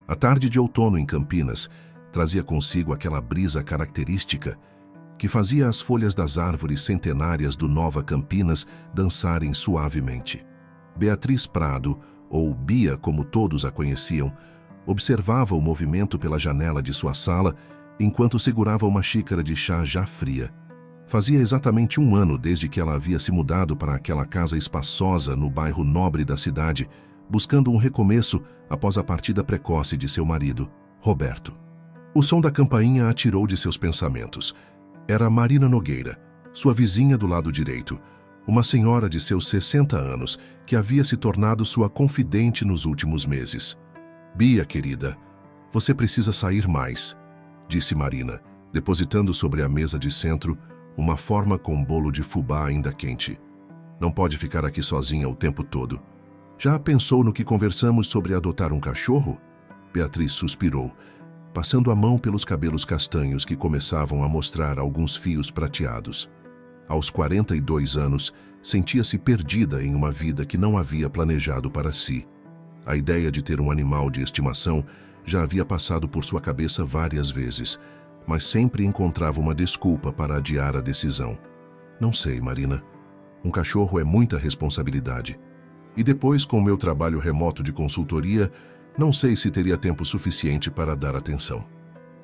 A tarde de outono em Campinas trazia consigo aquela brisa característica que fazia as folhas das árvores centenárias do Nova Campinas dançarem suavemente. Beatriz Prado, ou Bia como todos a conheciam, observava o movimento pela janela de sua sala enquanto segurava uma xícara de chá já fria. Fazia exatamente 1 ano desde que ela havia se mudado para aquela casa espaçosa no bairro nobre da cidade, buscando um recomeço após a partida precoce de seu marido, Roberto. O som da campainha a tirou de seus pensamentos. Era Marina Nogueira, sua vizinha do lado direito, uma senhora de seus 60 anos que havia se tornado sua confidente nos últimos meses. "Bia, querida, você precisa sair mais", disse Marina, depositando sobre a mesa de centro uma forma com bolo de fubá ainda quente. "Não pode ficar aqui sozinha o tempo todo. Já pensou no que conversamos sobre adotar um cachorro?" Beatriz suspirou, passando a mão pelos cabelos castanhos que começavam a mostrar alguns fios prateados. Aos 42 anos, sentia-se perdida em uma vida que não havia planejado para si. A ideia de ter um animal de estimação já havia passado por sua cabeça várias vezes, mas sempre encontrava uma desculpa para adiar a decisão. "Não sei, Marina. Um cachorro é muita responsabilidade. E depois, com o meu trabalho remoto de consultoria, não sei se teria tempo suficiente para dar atenção."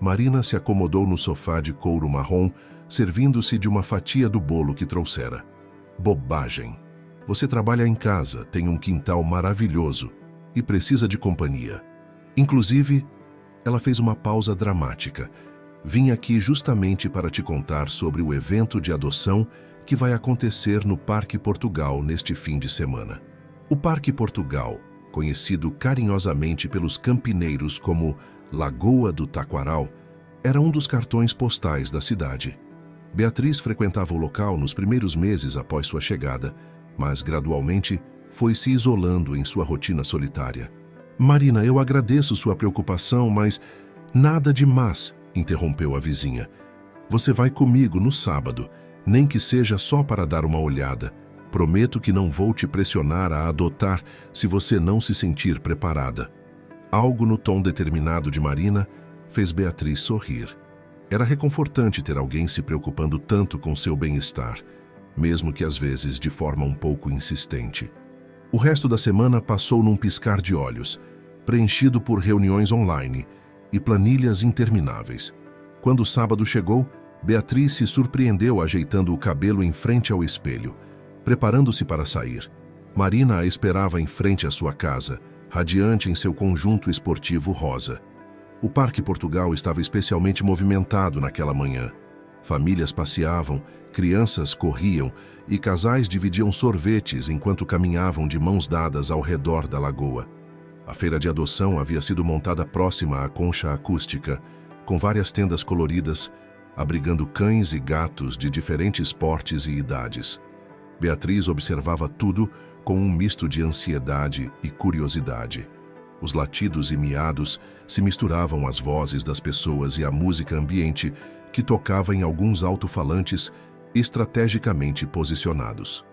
Marina se acomodou no sofá de couro marrom, servindo-se de uma fatia do bolo que trouxera. "Bobagem. Você trabalha em casa, tem um quintal maravilhoso e precisa de companhia. Inclusive," ela fez uma pausa dramática, "vim aqui justamente para te contar sobre o evento de adoção que vai acontecer no Parque Portugal neste fim de semana." O Parque Portugal, conhecido carinhosamente pelos campineiros como Lagoa do Taquaral, era um dos cartões postais da cidade. Beatriz frequentava o local nos primeiros meses após sua chegada, mas gradualmente foi se isolando em sua rotina solitária. "Marina, eu agradeço sua preocupação, mas nada de mas", interrompeu a vizinha. "Você vai comigo no sábado, nem que seja só para dar uma olhada. Prometo que não vou te pressionar a adotar se você não se sentir preparada." Algo no tom determinado de Marina fez Beatriz sorrir. Era reconfortante ter alguém se preocupando tanto com seu bem-estar, mesmo que às vezes de forma um pouco insistente. O resto da semana passou num piscar de olhos, preenchido por reuniões online e planilhas intermináveis. Quando o sábado chegou, Beatriz se surpreendeu ajeitando o cabelo em frente ao espelho, preparando-se para sair. Marina a esperava em frente à sua casa, radiante em seu conjunto esportivo rosa. O Parque Portugal estava especialmente movimentado naquela manhã. Famílias passeavam, crianças corriam e casais dividiam sorvetes enquanto caminhavam de mãos dadas ao redor da lagoa. A feira de adoção havia sido montada próxima à concha acústica, com várias tendas coloridas, abrigando cães e gatos de diferentes portes e idades. Beatriz observava tudo com um misto de ansiedade e curiosidade. Os latidos e miados se misturavam às vozes das pessoas e à música ambiente que tocava em alguns alto-falantes estrategicamente posicionados.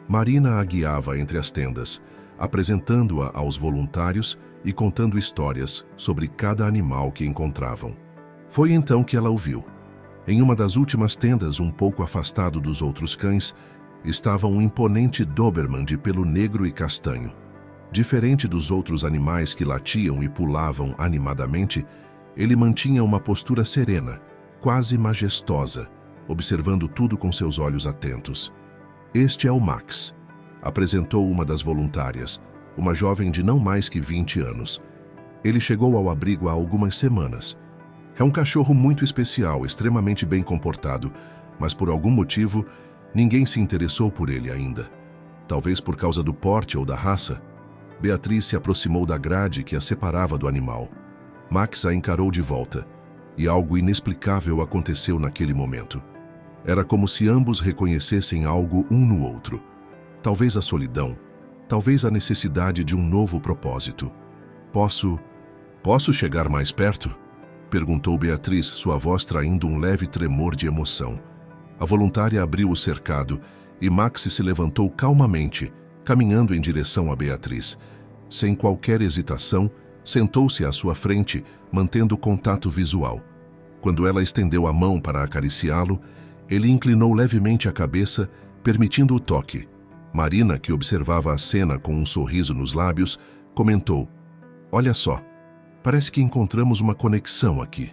Marina a guiava entre as tendas, apresentando-a aos voluntários e contando histórias sobre cada animal que encontravam. Foi então que ela o viu. Em uma das últimas tendas, um pouco afastado dos outros cães, estava um imponente Doberman de pelo negro e castanho. Diferente dos outros animais que latiam e pulavam animadamente, ele mantinha uma postura serena, quase majestosa, observando tudo com seus olhos atentos. "Este é o Max", apresentou uma das voluntárias, uma jovem de não mais que 20 anos. "Ele chegou ao abrigo há algumas semanas. É um cachorro muito especial, extremamente bem comportado, mas por algum motivo, ninguém se interessou por ele ainda. Talvez por causa do porte ou da raça." Beatriz se aproximou da grade que a separava do animal. Max a encarou de volta, e algo inexplicável aconteceu naquele momento. Era como se ambos reconhecessem algo um no outro. Talvez a solidão, talvez a necessidade de um novo propósito. Posso chegar mais perto?" perguntou Beatriz, sua voz traindo um leve tremor de emoção. A voluntária abriu o cercado e Max se levantou calmamente, caminhando em direção a Beatriz. Sem qualquer hesitação, Sentou-se à sua frente, mantendo contato visual. Quando ela estendeu a mão para acariciá-lo, ele inclinou levemente a cabeça, permitindo o toque. Marina, que observava a cena com um sorriso nos lábios, comentou: "Olha só, parece que encontramos uma conexão aqui."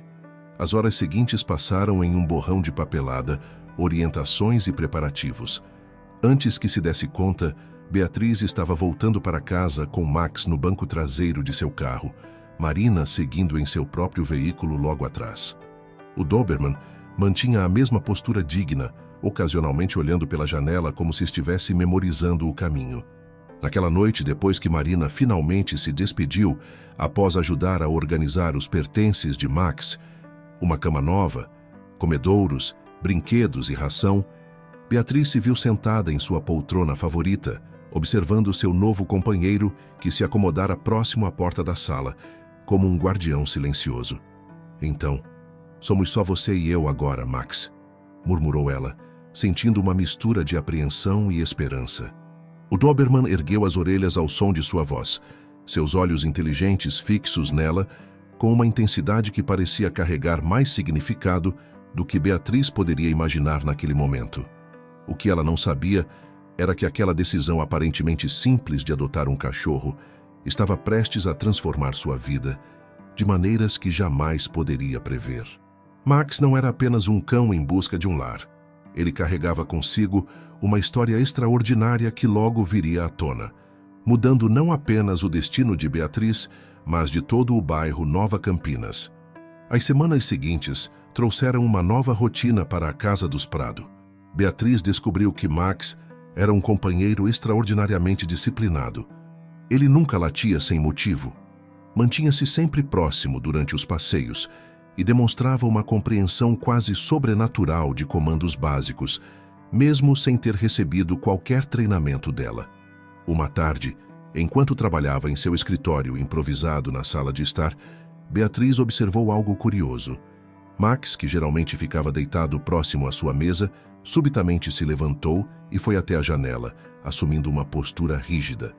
As horas seguintes passaram em um borrão de papelada, orientações e preparativos. Antes que se desse conta, Beatriz estava voltando para casa com Max no banco traseiro de seu carro, Marina seguindo em seu próprio veículo logo atrás. O Doberman mantinha a mesma postura digna, ocasionalmente olhando pela janela como se estivesse memorizando o caminho. Naquela noite, depois que Marina finalmente se despediu, após ajudar a organizar os pertences de Max, uma cama nova, comedouros, brinquedos e ração, Beatriz se viu sentada em sua poltrona favorita, observando seu novo companheiro que se acomodara próximo à porta da sala, como um guardião silencioso. "Então, somos só você e eu agora, Max", murmurou ela, sentindo uma mistura de apreensão e esperança. O Doberman ergueu as orelhas ao som de sua voz, seus olhos inteligentes fixos nela, com uma intensidade que parecia carregar mais significado do que Beatriz poderia imaginar naquele momento. O que ela não sabia era que aquela decisão aparentemente simples de adotar um cachorro estava prestes a transformar sua vida de maneiras que jamais poderia prever. Max não era apenas um cão em busca de um lar. Ele carregava consigo uma história extraordinária que logo viria à tona, mudando não apenas o destino de Beatriz, mas de todo o bairro Nova Campinas. As semanas seguintes trouxeram uma nova rotina para a casa dos Prado. Beatriz descobriu que Max era um companheiro extraordinariamente disciplinado. Ele nunca latia sem motivo. Mantinha-se sempre próximo durante os passeios e demonstrava uma compreensão quase sobrenatural de comandos básicos, mesmo sem ter recebido qualquer treinamento dela. Uma tarde, enquanto trabalhava em seu escritório improvisado na sala de estar, Beatriz observou algo curioso. Max, que geralmente ficava deitado próximo à sua mesa, subitamente se levantou e foi até a janela, assumindo uma postura rígida.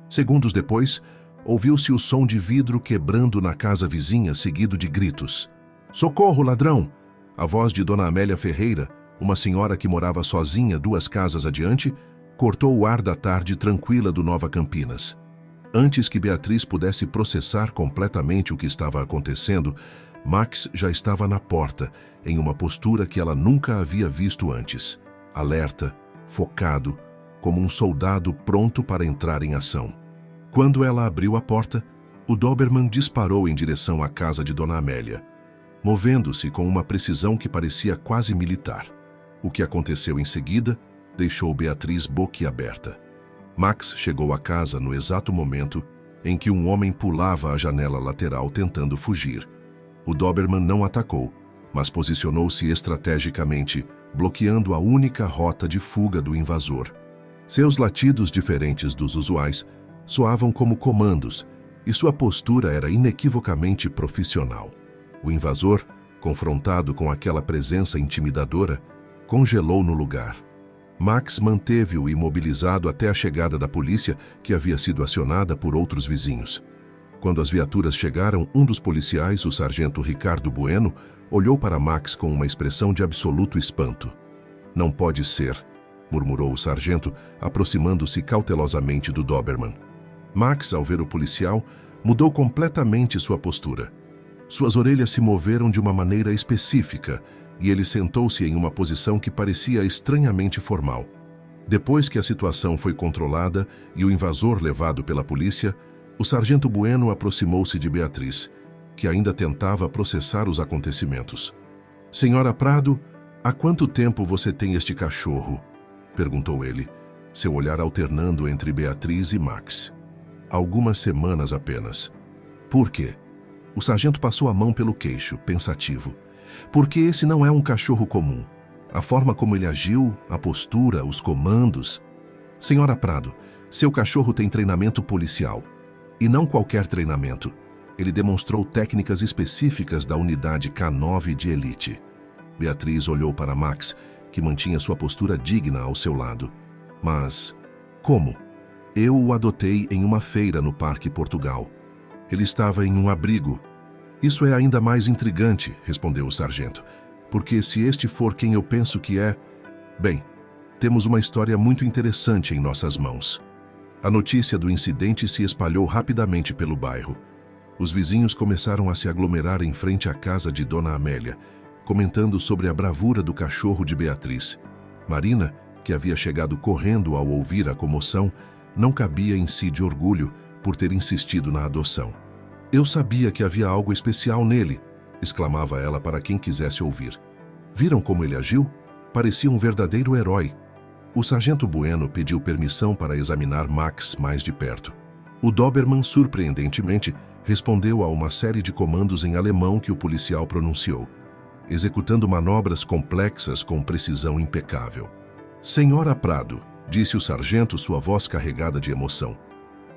Segundos depois, ouviu-se o som de vidro quebrando na casa vizinha, seguido de gritos. "Socorro, ladrão!" A voz de Dona Amélia Ferreira, uma senhora que morava sozinha 2 casas adiante, cortou o ar da tarde tranquila do Nova Campinas. Antes que Beatriz pudesse processar completamente o que estava acontecendo, Max já estava na porta, em uma postura que ela nunca havia visto antes. Alerta, focado, como um soldado pronto para entrar em ação. Quando ela abriu a porta, o Doberman disparou em direção à casa de Dona Amélia, movendo-se com uma precisão que parecia quase militar. O que aconteceu em seguida deixou Beatriz boquiaberta. Max chegou à casa no exato momento em que um homem pulava a janela lateral tentando fugir. O Doberman não atacou, mas posicionou-se estrategicamente, bloqueando a única rota de fuga do invasor. Seus latidos, diferentes dos usuais, soavam como comandos, e sua postura era inequivocamente profissional. O invasor, confrontado com aquela presença intimidadora, congelou no lugar. Max manteve-o imobilizado até a chegada da polícia, que havia sido acionada por outros vizinhos. Quando as viaturas chegaram, um dos policiais, o sargento Ricardo Bueno, olhou para Max com uma expressão de absoluto espanto. "Não pode ser", murmurou o sargento, aproximando-se cautelosamente do Doberman. Max, ao ver o policial, mudou completamente sua postura. Suas orelhas se moveram de uma maneira específica e ele sentou-se em uma posição que parecia estranhamente formal. Depois que a situação foi controlada e o invasor levado pela polícia, o sargento Bueno aproximou-se de Beatriz, que ainda tentava processar os acontecimentos. "Senhora Prado, há quanto tempo você tem este cachorro?" perguntou ele, seu olhar alternando entre Beatriz e Max. "Algumas semanas apenas." "Por quê?" O sargento passou a mão pelo queixo, pensativo. "Porque esse não é um cachorro comum. A forma como ele agiu, a postura, os comandos... Senhora Prado, seu cachorro tem treinamento policial. E não qualquer treinamento. Ele demonstrou técnicas específicas da unidade K9 de elite." Beatriz olhou para Max, que mantinha sua postura digna ao seu lado. "Mas como?" "Eu o adotei em uma feira no Parque Portugal." Ele estava em um abrigo. Isso é ainda mais intrigante, respondeu o sargento, porque se este for quem eu penso que é... Bem, temos uma história muito interessante em nossas mãos. A notícia do incidente se espalhou rapidamente pelo bairro. Os vizinhos começaram a se aglomerar em frente à casa de Dona Amélia, comentando sobre a bravura do cachorro de Beatriz. Marina, que havia chegado correndo ao ouvir a comoção, não cabia em si de orgulho por ter insistido na adoção. Eu sabia que havia algo especial nele, exclamava ela para quem quisesse ouvir. Viram como ele agiu? Parecia um verdadeiro herói. O sargento Bueno pediu permissão para examinar Max mais de perto. O Doberman, surpreendentemente, respondeu a uma série de comandos em alemão que o policial pronunciou, executando manobras complexas com precisão impecável. Senhora Prado, disse o sargento, sua voz carregada de emoção.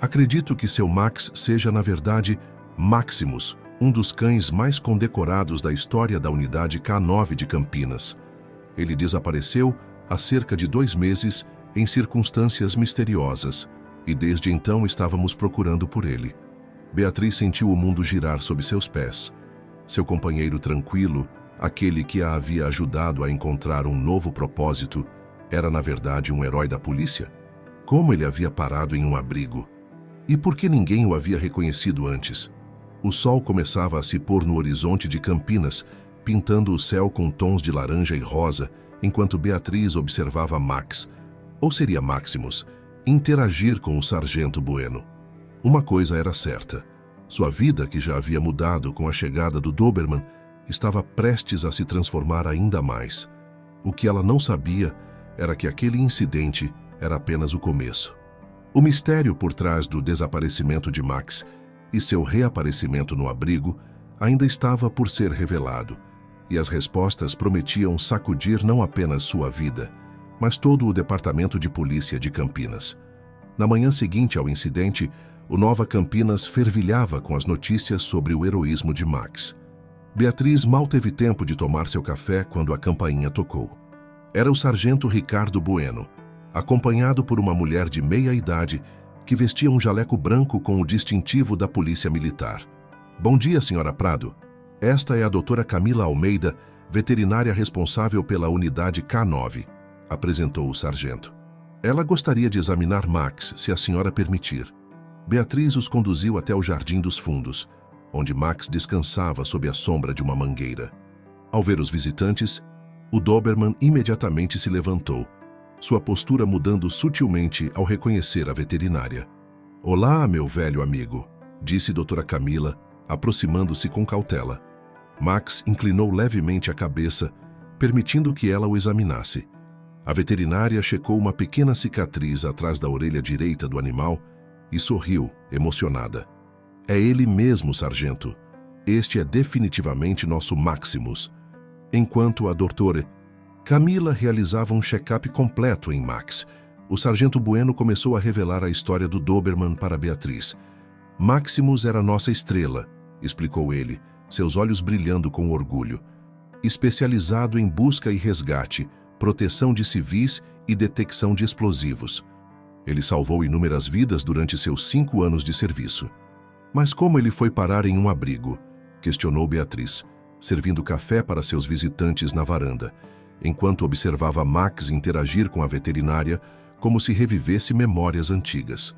Acredito que seu Max seja, na verdade, Maximus, um dos cães mais condecorados da história da unidade K9 de Campinas. Ele desapareceu há cerca de 2 meses em circunstâncias misteriosas e desde então estávamos procurando por ele. Beatriz sentiu o mundo girar sob seus pés. Seu companheiro tranquilo, aquele que a havia ajudado a encontrar um novo propósito, era na verdade um herói da polícia? Como ele havia parado em um abrigo? E por que ninguém o havia reconhecido antes? O sol começava a se pôr no horizonte de Campinas, pintando o céu com tons de laranja e rosa, enquanto Beatriz observava Max, ou seria Maximus, interagir com o sargento Bueno. Uma coisa era certa. Sua vida, que já havia mudado com a chegada do Doberman, estava prestes a se transformar ainda mais. O que ela não sabia era que aquele incidente era apenas o começo. O mistério por trás do desaparecimento de Max e seu reaparecimento no abrigo ainda estava por ser revelado, e as respostas prometiam sacudir não apenas sua vida, mas todo o departamento de polícia de Campinas. Na manhã seguinte ao incidente, o Nova Campinas fervilhava com as notícias sobre o heroísmo de Max. Beatriz mal teve tempo de tomar seu café quando a campainha tocou. Era o sargento Ricardo Bueno, acompanhado por uma mulher de meia-idade que vestia um jaleco branco com o distintivo da Polícia Militar. Bom dia, senhora Prado. Esta é a doutora Camila Almeida, veterinária responsável pela unidade K9, apresentou o sargento. Ela gostaria de examinar Max, se a senhora permitir. Beatriz os conduziu até o Jardim dos Fundos, onde Max descansava sob a sombra de uma mangueira. Ao ver os visitantes, o Doberman imediatamente se levantou, sua postura mudando sutilmente ao reconhecer a veterinária. Olá, meu velho amigo, disse doutora Camila, aproximando-se com cautela. Max inclinou levemente a cabeça, permitindo que ela o examinasse. A veterinária checou uma pequena cicatriz atrás da orelha direita do animal e sorriu, emocionada. É ele mesmo, sargento. Este é definitivamente nosso Maximus. Enquanto a doutora Camila realizava um check-up completo em Max, o sargento Bueno começou a revelar a história do Doberman para Beatriz. Maximus era nossa estrela, explicou ele, seus olhos brilhando com orgulho. Especializado em busca e resgate, proteção de civis e detecção de explosivos. Ele salvou inúmeras vidas durante seus 5 anos de serviço. Mas como ele foi parar em um abrigo? Questionou Beatriz, servindo café para seus visitantes na varanda, enquanto observava Max interagir com a veterinária como se revivesse memórias antigas.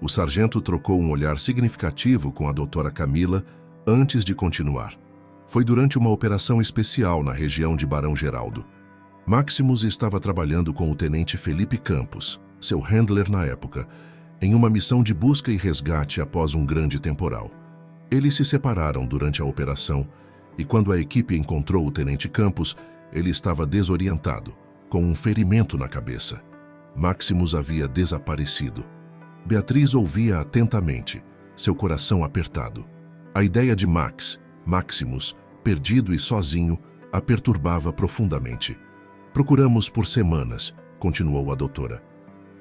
O sargento trocou um olhar significativo com a doutora Camila antes de continuar. Foi durante uma operação especial na região de Barão Geraldo. Maximus estava trabalhando com o tenente Felipe Campos, seu handler na época, em uma missão de busca e resgate após um grande temporal. Eles se separaram durante a operação e quando a equipe encontrou o tenente Campos, ele estava desorientado, com um ferimento na cabeça. Maximus havia desaparecido. Beatriz ouvia atentamente, seu coração apertado. A ideia de Maximus, perdido e sozinho, a perturbava profundamente. Procuramos por semanas, continuou a doutora.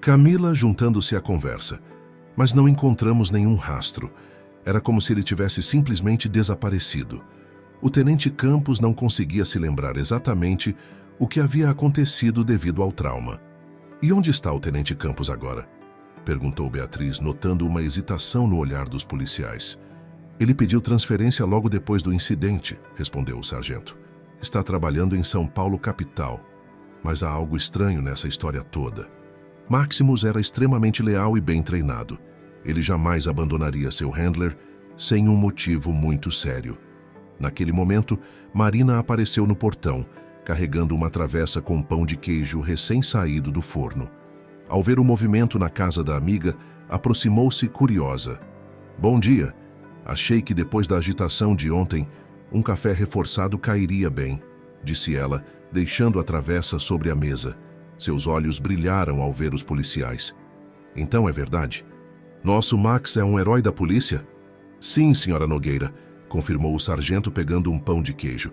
Camila juntando-se à conversa, mas não encontramos nenhum rastro. Era como se ele tivesse simplesmente desaparecido. O tenente Campos não conseguia se lembrar exatamente o que havia acontecido devido ao trauma. E onde está o tenente Campos agora? Perguntou Beatriz, notando uma hesitação no olhar dos policiais. Ele pediu transferência logo depois do incidente, respondeu o sargento. Está trabalhando em São Paulo, capital. Mas há algo estranho nessa história toda. Maximus era extremamente leal e bem treinado. Ele jamais abandonaria seu handler sem um motivo muito sério. Naquele momento, Marina apareceu no portão, carregando uma travessa com pão de queijo recém-saído do forno. Ao ver o movimento na casa da amiga, aproximou-se curiosa. Bom dia. Achei que depois da agitação de ontem, um café reforçado cairia bem, disse ela, deixando a travessa sobre a mesa. Seus olhos brilharam ao ver os policiais. Então é verdade? Nosso Max é um herói da polícia? Sim, senhora Nogueira, confirmou o sargento pegando um pão de queijo.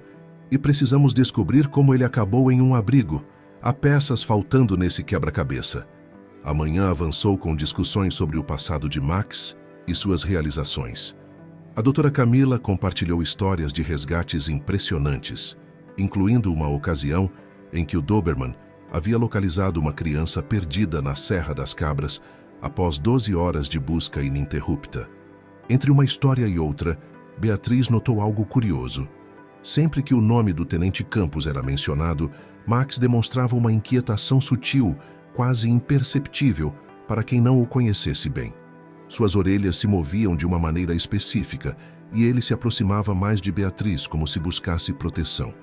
E precisamos descobrir como ele acabou em um abrigo. Há peças faltando nesse quebra-cabeça. Amanhã avançou com discussões sobre o passado de Max e suas realizações. A doutora Camila compartilhou histórias de resgates impressionantes, incluindo uma ocasião em que o Doberman havia localizado uma criança perdida na Serra das Cabras após 12 horas de busca ininterrupta. Entre uma história e outra, Beatriz notou algo curioso. Sempre que o nome do tenente Campos era mencionado, Max demonstrava uma inquietação sutil, quase imperceptível, para quem não o conhecesse bem. Suas orelhas se moviam de uma maneira específica e ele se aproximava mais de Beatriz como se buscasse proteção.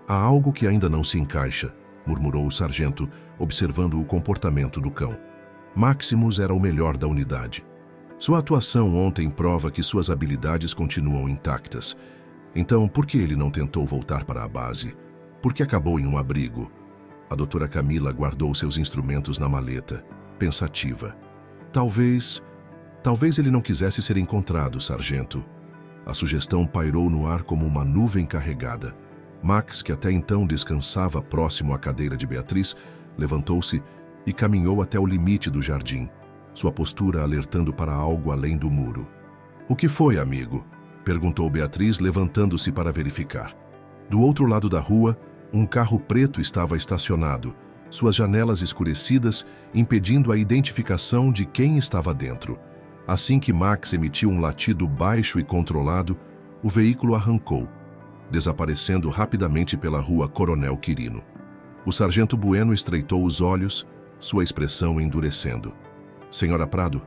Há algo que ainda não se encaixa, murmurou o sargento, observando o comportamento do cão. Maximus era o melhor da unidade. Sua atuação ontem prova que suas habilidades continuam intactas. Então, por que ele não tentou voltar para a base? Por que acabou em um abrigo? A doutora Camila guardou seus instrumentos na maleta, pensativa. Talvez ele não quisesse ser encontrado, sargento. A sugestão pairou no ar como uma nuvem carregada. Max, que até então descansava próximo à cadeira de Beatriz, levantou-se e caminhou até o limite do jardim, sua postura alertando para algo além do muro. O que foi, amigo? Perguntou Beatriz, levantando-se para verificar. Do outro lado da rua, um carro preto estava estacionado, suas janelas escurecidas impedindo a identificação de quem estava dentro. Assim que Max emitiu um latido baixo e controlado, o veículo arrancou, desaparecendo rapidamente pela rua Coronel Quirino. O sargento Bueno estreitou os olhos, sua expressão endurecendo. Senhora Prado,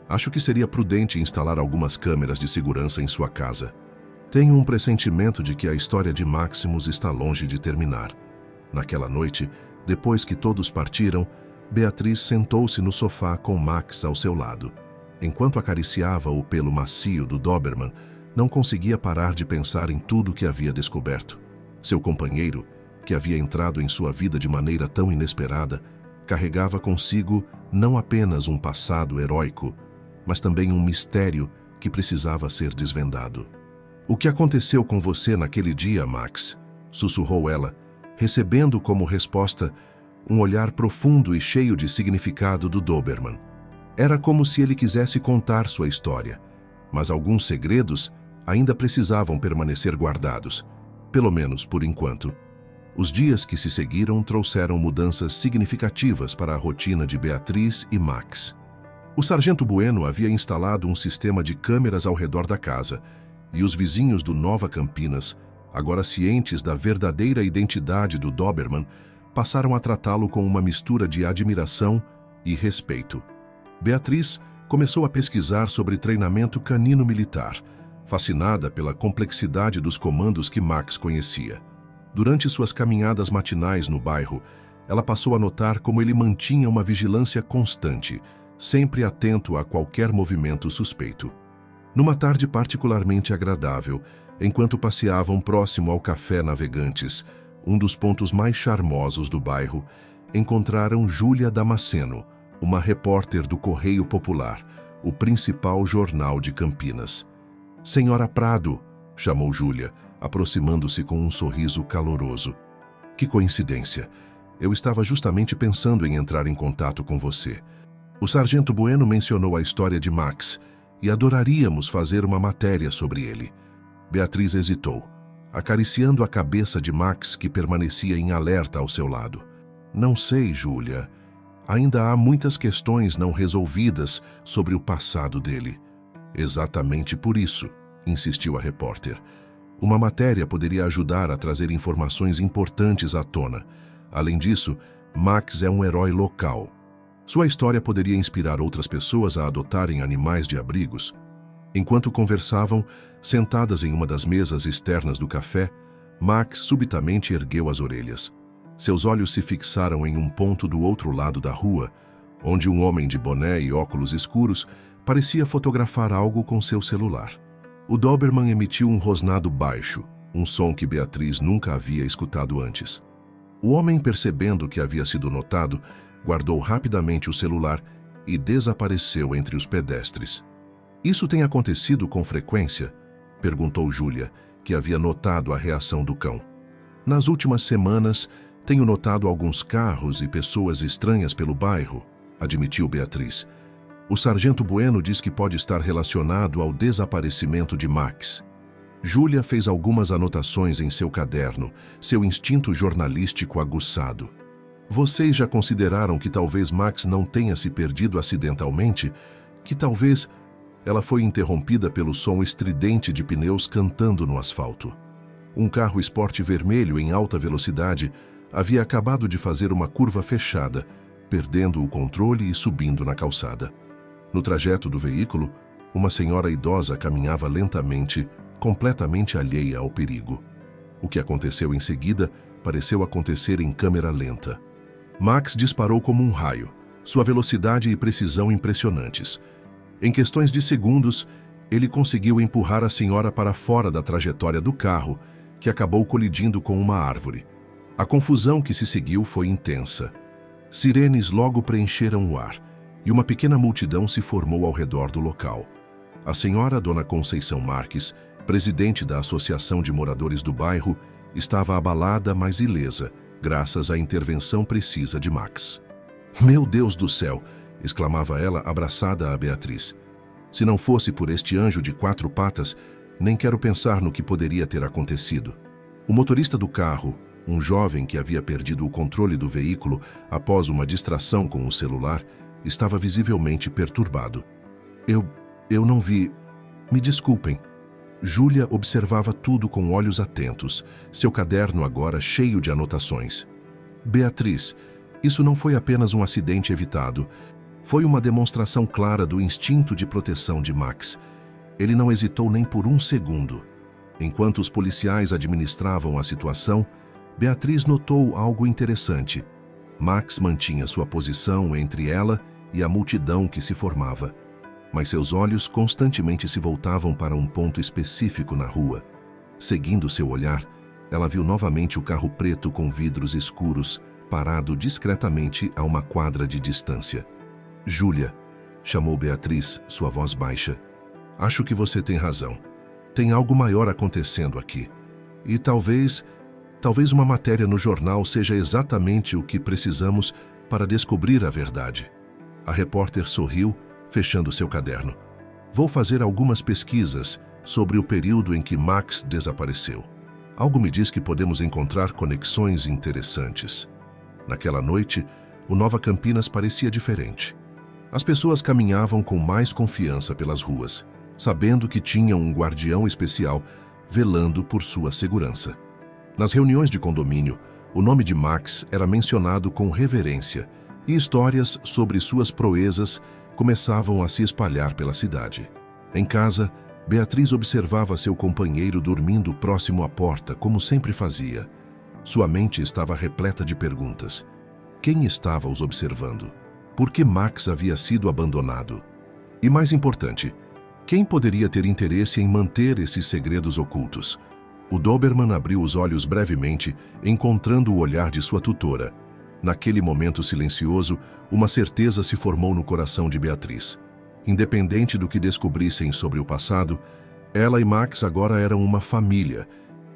acho que seria prudente instalar algumas câmeras de segurança em sua casa. Tenho um pressentimento de que a história de Maximus está longe de terminar. Naquela noite, depois que todos partiram, Beatriz sentou-se no sofá com Max ao seu lado. Enquanto acariciava o pelo macio do Doberman, não conseguia parar de pensar em tudo que havia descoberto. Seu companheiro, que havia entrado em sua vida de maneira tão inesperada, carregava consigo não apenas um passado heróico, mas também um mistério que precisava ser desvendado. O que aconteceu com você naquele dia, Max? Sussurrou ela, recebendo como resposta um olhar profundo e cheio de significado do Doberman. Era como se ele quisesse contar sua história, mas alguns segredos ainda precisavam permanecer guardados, pelo menos por enquanto. Os dias que se seguiram trouxeram mudanças significativas para a rotina de Beatriz e Max. O sargento Bueno havia instalado um sistema de câmeras ao redor da casa, e os vizinhos do Nova Campinas, agora cientes da verdadeira identidade do Doberman, passaram a tratá-lo com uma mistura de admiração e respeito. Beatriz começou a pesquisar sobre treinamento canino militar, fascinada pela complexidade dos comandos que Max conhecia. Durante suas caminhadas matinais no bairro, ela passou a notar como ele mantinha uma vigilância constante, sempre atento a qualquer movimento suspeito. Numa tarde particularmente agradável, enquanto passeavam próximo ao Café Navegantes, um dos pontos mais charmosos do bairro, encontraram Júlia Damasceno, uma repórter do Correio Popular, o principal jornal de Campinas. Senhora Prado, chamou Júlia, aproximando-se com um sorriso caloroso. Que coincidência! Eu estava justamente pensando em entrar em contato com você. O sargento Bueno mencionou a história de Max e adoraríamos fazer uma matéria sobre ele. Beatriz hesitou, acariciando a cabeça de Max, que permanecia em alerta ao seu lado. Não sei, Júlia. Ainda há muitas questões não resolvidas sobre o passado dele. Exatamente por isso, insistiu a repórter. Uma matéria poderia ajudar a trazer informações importantes à tona. Além disso, Max é um herói local. Sua história poderia inspirar outras pessoas a adotarem animais de abrigos. Enquanto conversavam, sentadas em uma das mesas externas do café, Max subitamente ergueu as orelhas. Seus olhos se fixaram em um ponto do outro lado da rua, onde um homem de boné e óculos escuros parecia fotografar algo com seu celular. O Doberman emitiu um rosnado baixo, um som que Beatriz nunca havia escutado antes. O homem, percebendo que havia sido notado, guardou rapidamente o celular e desapareceu entre os pedestres. "Isso tem acontecido com frequência?" perguntou Júlia, que havia notado a reação do cão. "Nas últimas semanas, tenho notado alguns carros e pessoas estranhas pelo bairro", admitiu Beatriz. "O sargento Bueno diz que pode estar relacionado ao desaparecimento de Max." Júlia fez algumas anotações em seu caderno, seu instinto jornalístico aguçado. "Vocês já consideraram que talvez Max não tenha se perdido acidentalmente? Que talvez..." Ela foi interrompida pelo som estridente de pneus cantando no asfalto. Um carro esporte vermelho em alta velocidade havia acabado de fazer uma curva fechada, perdendo o controle e subindo na calçada. No trajeto do veículo, uma senhora idosa caminhava lentamente, completamente alheia ao perigo. O que aconteceu em seguida pareceu acontecer em câmera lenta. Max disparou como um raio, sua velocidade e precisão impressionantes. Em questões de segundos, ele conseguiu empurrar a senhora para fora da trajetória do carro, que acabou colidindo com uma árvore. A confusão que se seguiu foi intensa. Sirenes logo preencheram o ar, e uma pequena multidão se formou ao redor do local. A senhora Dona Conceição Marques, presidente da Associação de Moradores do Bairro, estava abalada, mas ilesa, graças à intervenção precisa de Max. "Meu Deus do céu!" exclamava ela, abraçada a Beatriz. "Se não fosse por este anjo de 4 patas, nem quero pensar no que poderia ter acontecido." O motorista do carro, um jovem que havia perdido o controle do veículo após uma distração com o celular, estava visivelmente perturbado. Eu não vi... Me desculpem." Júlia observava tudo com olhos atentos, seu caderno agora cheio de anotações. "Beatriz, isso não foi apenas um acidente evitado. Foi uma demonstração clara do instinto de proteção de Max. Ele não hesitou nem por um segundo. Enquanto os policiais administravam a situação, Beatriz notou algo interessante. Max mantinha sua posição entre ela e a multidão que se formava. Mas seus olhos constantemente se voltavam para um ponto específico na rua. Seguindo seu olhar, ela viu novamente o carro preto com vidros escuros, parado discretamente a uma quadra de distância. "Júlia", chamou Beatriz, sua voz baixa. "Acho que você tem razão. Tem algo maior acontecendo aqui. E talvez uma matéria no jornal seja exatamente o que precisamos para descobrir a verdade." A repórter sorriu, fechando seu caderno. "Vou fazer algumas pesquisas sobre o período em que Max desapareceu. Algo me diz que podemos encontrar conexões interessantes." Naquela noite, o Nova Campinas parecia diferente. As pessoas caminhavam com mais confiança pelas ruas, sabendo que tinham um guardião especial velando por sua segurança. Nas reuniões de condomínio, o nome de Max era mencionado com reverência e histórias sobre suas proezas começavam a se espalhar pela cidade. Em casa, Beatriz observava seu companheiro dormindo próximo à porta, como sempre fazia. Sua mente estava repleta de perguntas. Quem estava os observando? Por que Max havia sido abandonado? E mais importante, quem poderia ter interesse em manter esses segredos ocultos? O Doberman abriu os olhos brevemente, encontrando o olhar de sua tutora. Naquele momento silencioso, uma certeza se formou no coração de Beatriz. Independente do que descobrissem sobre o passado, ela e Max agora eram uma família,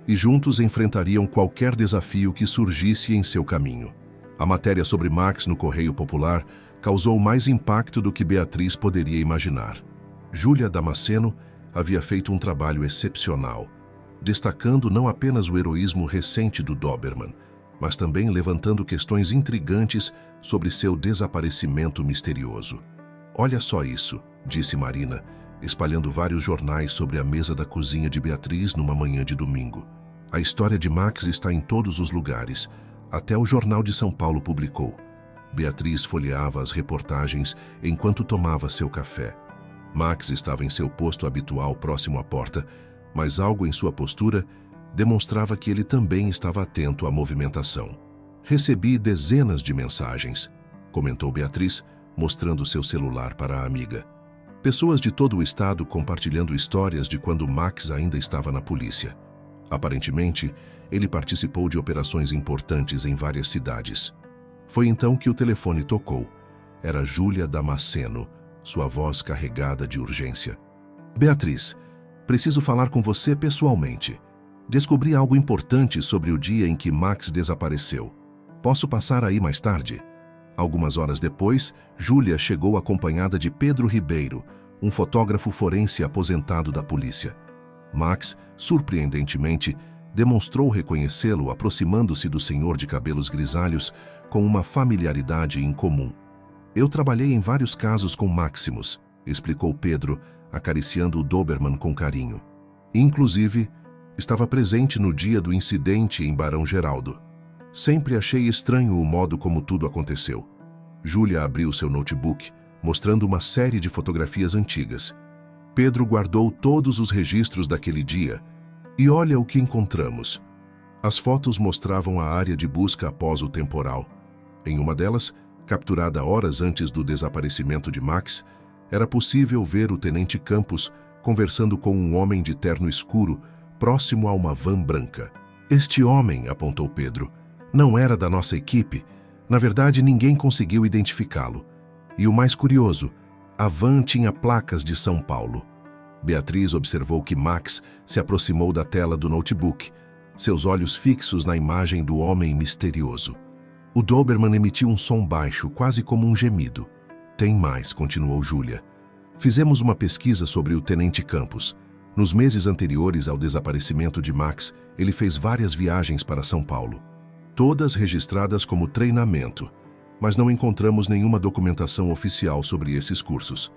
e juntos enfrentariam qualquer desafio que surgisse em seu caminho. A matéria sobre Max no Correio Popular causou mais impacto do que Beatriz poderia imaginar. Júlia Damasceno havia feito um trabalho excepcional, destacando não apenas o heroísmo recente do Doberman, mas também levantando questões intrigantes sobre seu desaparecimento misterioso. "Olha só isso", disse Marina, espalhando vários jornais sobre a mesa da cozinha de Beatriz numa manhã de domingo. A história de Max está em todos os lugares, até o Jornal de São Paulo publicou. Beatriz folheava as reportagens enquanto tomava seu café. Max estava em seu posto habitual próximo à porta, mas algo em sua postura demonstrava que ele também estava atento à movimentação. Recebi dezenas de mensagens, comentou Beatriz, mostrando seu celular para a amiga. Pessoas de todo o estado compartilhando histórias de quando Max ainda estava na polícia. Aparentemente, ele participou de operações importantes em várias cidades. Foi então que o telefone tocou. Era Júlia Damasceno, sua voz carregada de urgência. Beatriz, preciso falar com você pessoalmente. Descobri algo importante sobre o dia em que Max desapareceu. Posso passar aí mais tarde? Algumas horas depois, Júlia chegou acompanhada de Pedro Ribeiro, um fotógrafo forense aposentado da polícia. Max, surpreendentemente, demonstrou reconhecê-lo aproximando-se do senhor de cabelos grisalhos com uma familiaridade incomum. Eu trabalhei em vários casos com Máximos, explicou Pedro, acariciando o Doberman com carinho. Inclusive, estava presente no dia do incidente em Barão Geraldo. Sempre achei estranho o modo como tudo aconteceu. Júlia abriu seu notebook, mostrando uma série de fotografias antigas. Pedro guardou todos os registros daquele dia e olha o que encontramos. As fotos mostravam a área de busca após o temporal. Em uma delas, capturada horas antes do desaparecimento de Max, era possível ver o tenente Campos conversando com um homem de terno escuro próximo a uma van branca. Este homem, apontou Pedro, não era da nossa equipe. Na verdade, ninguém conseguiu identificá-lo. E o mais curioso, a van tinha placas de São Paulo. Beatriz observou que Max se aproximou da tela do notebook, seus olhos fixos na imagem do homem misterioso. O Doberman emitiu um som baixo, quase como um gemido. Tem mais, continuou Júlia. Fizemos uma pesquisa sobre o tenente Campos. Nos meses anteriores ao desaparecimento de Max, ele fez várias viagens para São Paulo. Todas registradas como treinamento, mas não encontramos nenhuma documentação oficial sobre esses cursos.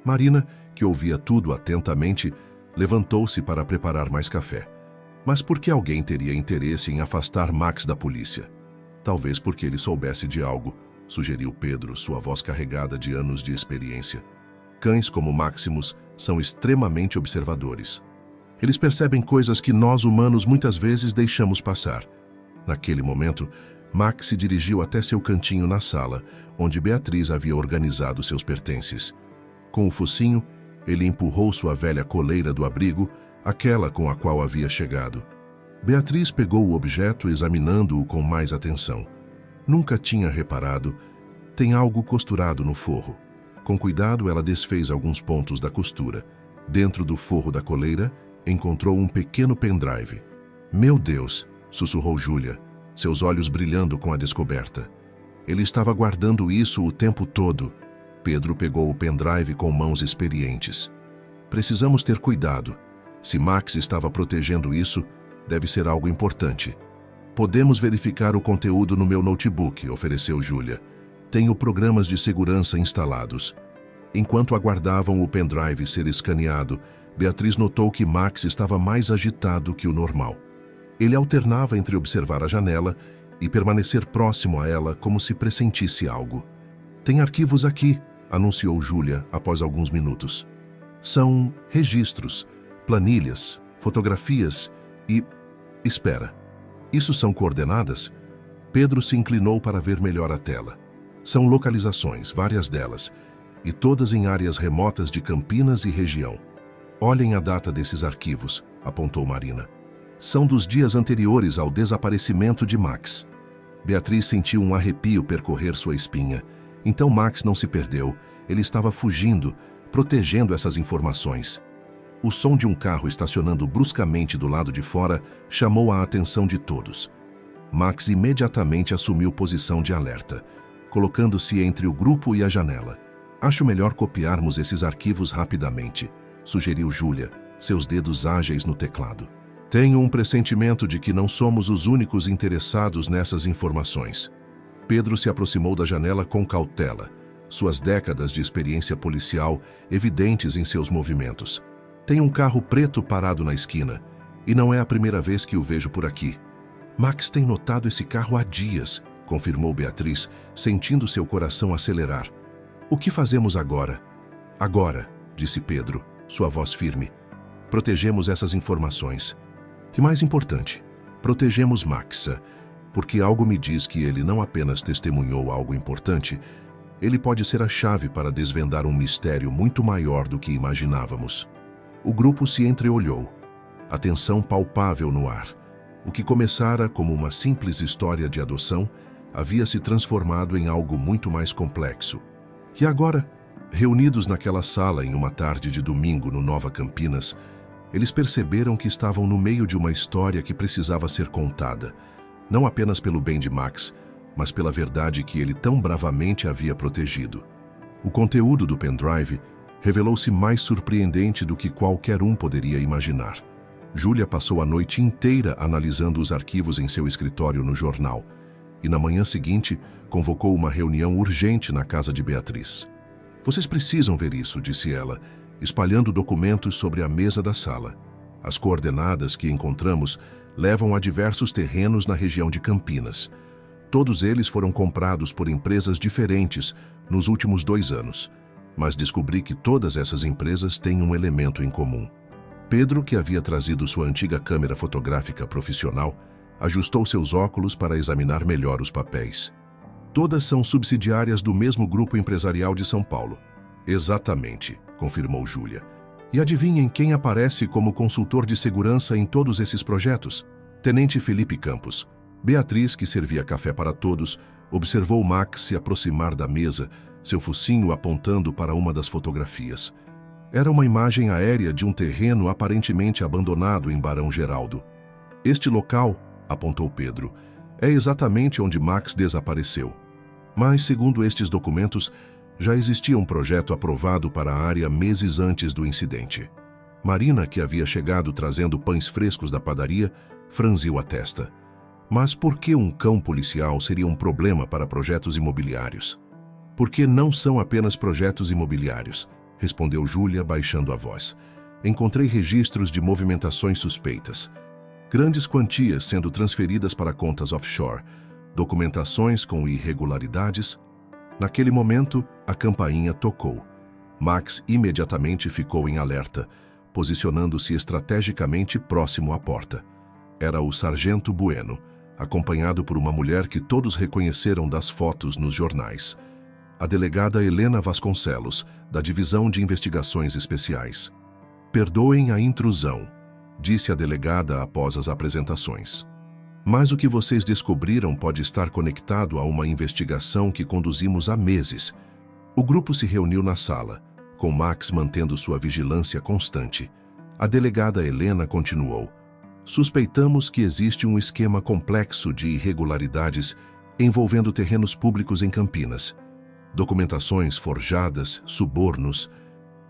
Marina, que ouvia tudo atentamente, levantou-se para preparar mais café. Mas por que alguém teria interesse em afastar Max da polícia? Talvez porque ele soubesse de algo, sugeriu Pedro, sua voz carregada de anos de experiência. Cães como Máximos são extremamente observadores. Eles percebem coisas que nós humanos muitas vezes deixamos passar. Naquele momento, Max se dirigiu até seu cantinho na sala, onde Beatriz havia organizado seus pertences. Com o focinho, ele empurrou sua velha coleira do abrigo, aquela com a qual havia chegado. Beatriz pegou o objeto, examinando-o com mais atenção. Nunca tinha reparado. Tem algo costurado no forro. Com cuidado, ela desfez alguns pontos da costura. Dentro do forro da coleira, encontrou um pequeno pendrive. Meu Deus! Sussurrou Júlia, seus olhos brilhando com a descoberta. Ele estava guardando isso o tempo todo. Pedro pegou o pendrive com mãos experientes. Precisamos ter cuidado. Se Max estava protegendo isso, deve ser algo importante. Podemos verificar o conteúdo no meu notebook, ofereceu Júlia. Tenho programas de segurança instalados. Enquanto aguardavam o pendrive ser escaneado, Beatriz notou que Max estava mais agitado que o normal. Ele alternava entre observar a janela e permanecer próximo a ela como se pressentisse algo. Tem arquivos aqui, anunciou Júlia após alguns minutos. São registros, planilhas, fotografias e... Espera, isso são coordenadas? Pedro se inclinou para ver melhor a tela. São localizações, várias delas, e todas em áreas remotas de Campinas e região. Olhem a data desses arquivos, apontou Marina. São dos dias anteriores ao desaparecimento de Max. Beatriz sentiu um arrepio percorrer sua espinha. Então Max não se perdeu. Ele estava fugindo, protegendo essas informações. O som de um carro estacionando bruscamente do lado de fora chamou a atenção de todos. Max imediatamente assumiu posição de alerta, colocando-se entre o grupo e a janela. Acho melhor copiarmos esses arquivos rapidamente, sugeriu Júlia, seus dedos ágeis no teclado. Tenho um pressentimento de que não somos os únicos interessados nessas informações. Pedro se aproximou da janela com cautela, suas décadas de experiência policial evidentes em seus movimentos. Tem um carro preto parado na esquina, e não é a primeira vez que o vejo por aqui. Max tem notado esse carro há dias, confirmou Beatriz, sentindo seu coração acelerar. O que fazemos agora? Agora, disse Pedro, sua voz firme. Protegemos essas informações. E mais importante, protegemos Max, porque algo me diz que ele não apenas testemunhou algo importante, ele pode ser a chave para desvendar um mistério muito maior do que imaginávamos. O grupo se entreolhou, a tensão palpável no ar. O que começara como uma simples história de adoção havia se transformado em algo muito mais complexo. E agora, reunidos naquela sala em uma tarde de domingo no Nova Campinas, eles perceberam que estavam no meio de uma história que precisava ser contada, não apenas pelo bem de Max, mas pela verdade que ele tão bravamente havia protegido. O conteúdo do pendrive revelou-se mais surpreendente do que qualquer um poderia imaginar. Júlia passou a noite inteira analisando os arquivos em seu escritório no jornal e, na manhã seguinte, convocou uma reunião urgente na casa de Beatriz. Vocês precisam ver isso, disse ela, espalhando documentos sobre a mesa da sala. As coordenadas que encontramos levam a diversos terrenos na região de Campinas. Todos eles foram comprados por empresas diferentes nos últimos 2 anos, mas descobri que todas essas empresas têm um elemento em comum. Pedro, que havia trazido sua antiga câmera fotográfica profissional, ajustou seus óculos para examinar melhor os papéis. Todas são subsidiárias do mesmo grupo empresarial de São Paulo. Exatamente, confirmou Júlia. E adivinhem quem aparece como consultor de segurança em todos esses projetos? Tenente Felipe Campos. Beatriz, que servia café para todos, observou Max se aproximar da mesa, seu focinho apontando para uma das fotografias. Era uma imagem aérea de um terreno aparentemente abandonado em Barão Geraldo. Este local, apontou Pedro, é exatamente onde Max desapareceu. Mas, segundo estes documentos, já existia um projeto aprovado para a área meses antes do incidente. Marina, que havia chegado trazendo pães frescos da padaria, franziu a testa. Mas por que um cão policial seria um problema para projetos imobiliários? Porque não são apenas projetos imobiliários, respondeu Júlia, baixando a voz. Encontrei registros de movimentações suspeitas. Grandes quantias sendo transferidas para contas offshore, documentações com irregularidades. Naquele momento, a campainha tocou. Max imediatamente ficou em alerta, posicionando-se estrategicamente próximo à porta. Era o Sargento Bueno, acompanhado por uma mulher que todos reconheceram das fotos nos jornais. A delegada Helena Vasconcelos, da Divisão de Investigações Especiais. Perdoem a intrusão, disse a delegada após as apresentações. Mas o que vocês descobriram pode estar conectado a uma investigação que conduzimos há meses. O grupo se reuniu na sala, com Max mantendo sua vigilância constante. A delegada Helena continuou. Suspeitamos que existe um esquema complexo de irregularidades envolvendo terrenos públicos em Campinas. Documentações forjadas, subornos,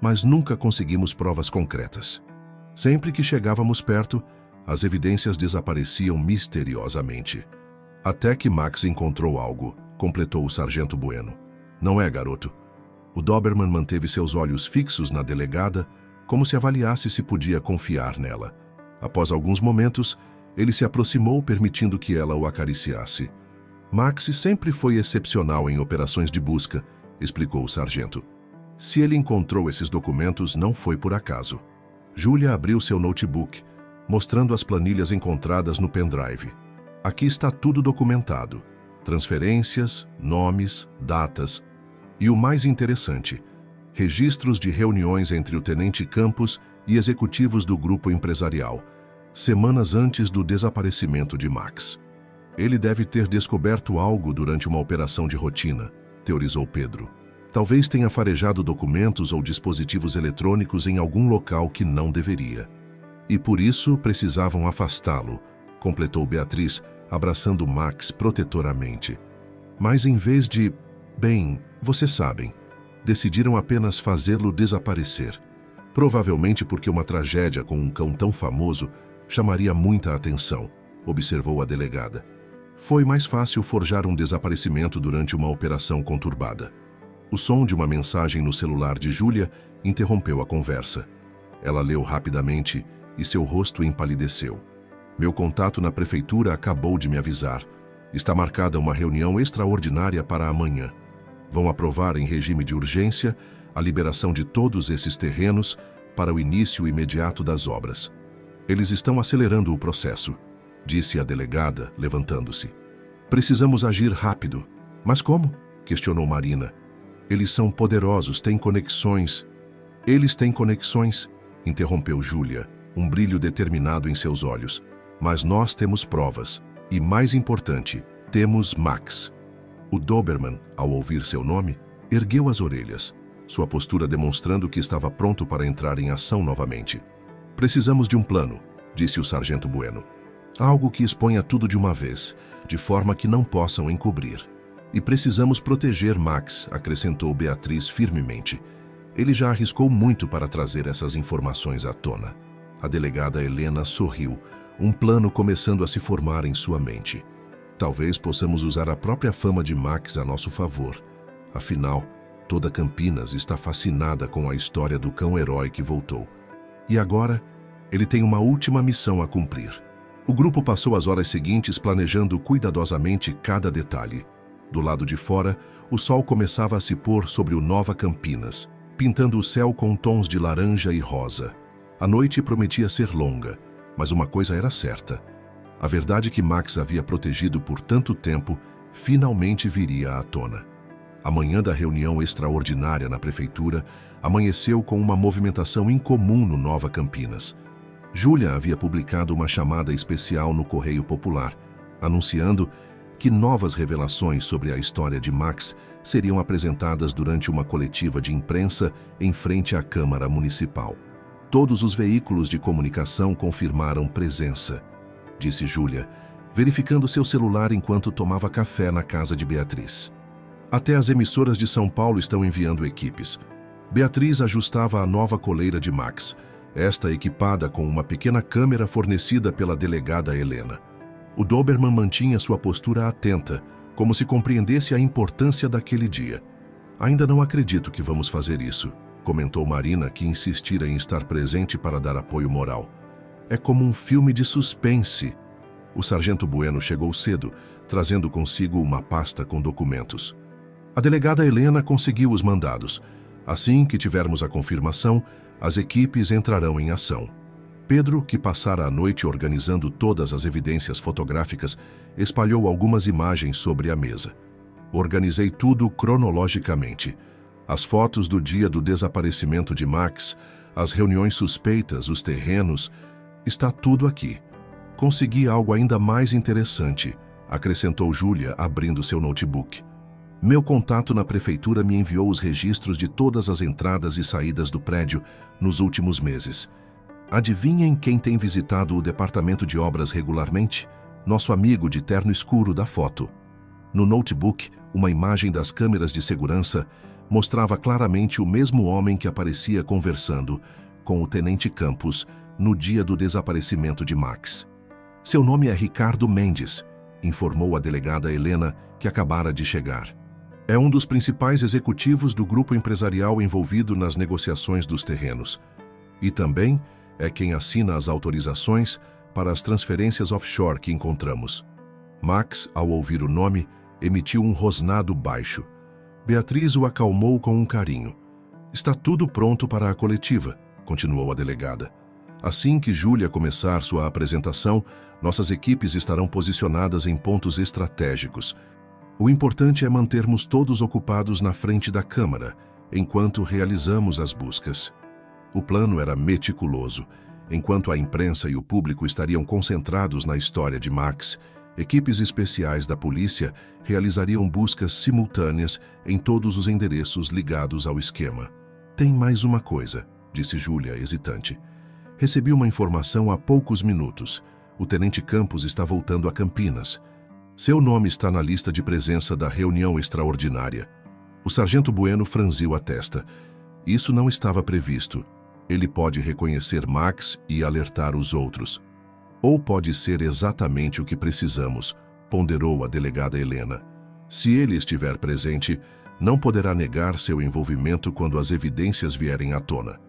mas nunca conseguimos provas concretas. Sempre que chegávamos perto, as evidências desapareciam misteriosamente. Até que Max encontrou algo, completou o Sargento Bueno. Não é, garoto? O Doberman manteve seus olhos fixos na delegada, como se avaliasse se podia confiar nela. Após alguns momentos, ele se aproximou, permitindo que ela o acariciasse. Max sempre foi excepcional em operações de busca, explicou o sargento. Se ele encontrou esses documentos, não foi por acaso. Júlia abriu seu notebook, mostrando as planilhas encontradas no pendrive. Aqui está tudo documentado. Transferências, nomes, datas e, o mais interessante, registros de reuniões entre o Tenente Campos e executivos do grupo empresarial, semanas antes do desaparecimento de Max. Ele deve ter descoberto algo durante uma operação de rotina, teorizou Pedro. Talvez tenha farejado documentos ou dispositivos eletrônicos em algum local que não deveria. E por isso precisavam afastá-lo, completou Beatriz, abraçando Max protetoramente. Mas em vez de, bem, vocês sabem, decidiram apenas fazê-lo desaparecer. Provavelmente porque uma tragédia com um cão tão famoso chamaria muita atenção, observou a delegada. Foi mais fácil forjar um desaparecimento durante uma operação conturbada. O som de uma mensagem no celular de Júlia interrompeu a conversa. Ela leu rapidamente e seu rosto empalideceu. Meu contato na prefeitura acabou de me avisar. Está marcada uma reunião extraordinária para amanhã. Vão aprovar em regime de urgência a liberação de todos esses terrenos para o início imediato das obras. Eles estão acelerando o processo, disse a delegada, levantando-se. Precisamos agir rápido. Mas como? Questionou Marina. Eles são poderosos, têm conexões. Eles têm conexões, interrompeu Júlia, um brilho determinado em seus olhos. Mas nós temos provas. E, mais importante, temos Max. O Doberman, ao ouvir seu nome, ergueu as orelhas, sua postura demonstrando que estava pronto para entrar em ação novamente. Precisamos de um plano, disse o sargento Bueno. Algo que exponha tudo de uma vez, de forma que não possam encobrir. E precisamos proteger Max, acrescentou Beatriz firmemente. Ele já arriscou muito para trazer essas informações à tona. A delegada Helena sorriu, um plano começando a se formar em sua mente. Talvez possamos usar a própria fama de Max a nosso favor. Afinal, toda Campinas está fascinada com a história do cão-herói que voltou. E agora, ele tem uma última missão a cumprir. O grupo passou as horas seguintes planejando cuidadosamente cada detalhe. Do lado de fora, o sol começava a se pôr sobre o Nova Campinas, pintando o céu com tons de laranja e rosa. A noite prometia ser longa, mas uma coisa era certa. A verdade que Max havia protegido por tanto tempo finalmente viria à tona. A manhã da reunião extraordinária na prefeitura amanheceu com uma movimentação incomum no Nova Campinas. Júlia havia publicado uma chamada especial no Correio Popular, anunciando que novas revelações sobre a história de Max seriam apresentadas durante uma coletiva de imprensa em frente à Câmara Municipal. Todos os veículos de comunicação confirmaram presença, disse Júlia, verificando seu celular enquanto tomava café na casa de Beatriz. Até as emissoras de São Paulo estão enviando equipes. Beatriz ajustava a nova coleira de Max, esta equipada com uma pequena câmera fornecida pela delegada Helena. O Doberman mantinha sua postura atenta, como se compreendesse a importância daquele dia. Ainda não acredito que vamos fazer isso, comentou Marina, que insistira em estar presente para dar apoio moral. É como um filme de suspense. O sargento Bueno chegou cedo, trazendo consigo uma pasta com documentos. A delegada Helena conseguiu os mandados. Assim que tivermos a confirmação, as equipes entrarão em ação. Pedro, que passara a noite organizando todas as evidências fotográficas, espalhou algumas imagens sobre a mesa. Organizei tudo cronologicamente. As fotos do dia do desaparecimento de Max, as reuniões suspeitas, os terrenos... Está tudo aqui. Consegui algo ainda mais interessante, acrescentou Júlia, abrindo seu notebook. Meu contato na prefeitura me enviou os registros de todas as entradas e saídas do prédio nos últimos meses. Adivinhem quem tem visitado o departamento de obras regularmente? Nosso amigo de terno escuro da foto. No notebook, uma imagem das câmeras de segurança mostrava claramente o mesmo homem que aparecia conversando com o tenente Campos no dia do desaparecimento de Max. Seu nome é Ricardo Mendes, informou a delegada Helena, que acabara de chegar. É um dos principais executivos do grupo empresarial envolvido nas negociações dos terrenos. E também é quem assina as autorizações para as transferências offshore que encontramos. Max, ao ouvir o nome, emitiu um rosnado baixo. Beatriz o acalmou com um carinho. Está tudo pronto para a coletiva, continuou a delegada. Assim que Júlia começar sua apresentação, nossas equipes estarão posicionadas em pontos estratégicos. O importante é mantermos todos ocupados na frente da Câmara, enquanto realizamos as buscas. O plano era meticuloso. Enquanto a imprensa e o público estariam concentrados na história de Max, equipes especiais da polícia realizariam buscas simultâneas em todos os endereços ligados ao esquema. Tem mais uma coisa, disse Júlia, hesitante. Recebi uma informação há poucos minutos. O tenente Campos está voltando a Campinas. Seu nome está na lista de presença da reunião extraordinária. O sargento Bueno franziu a testa. Isso não estava previsto. Ele pode reconhecer Max e alertar os outros. Ou pode ser exatamente o que precisamos, ponderou a delegada Helena. Se ele estiver presente, não poderá negar seu envolvimento quando as evidências vierem à tona.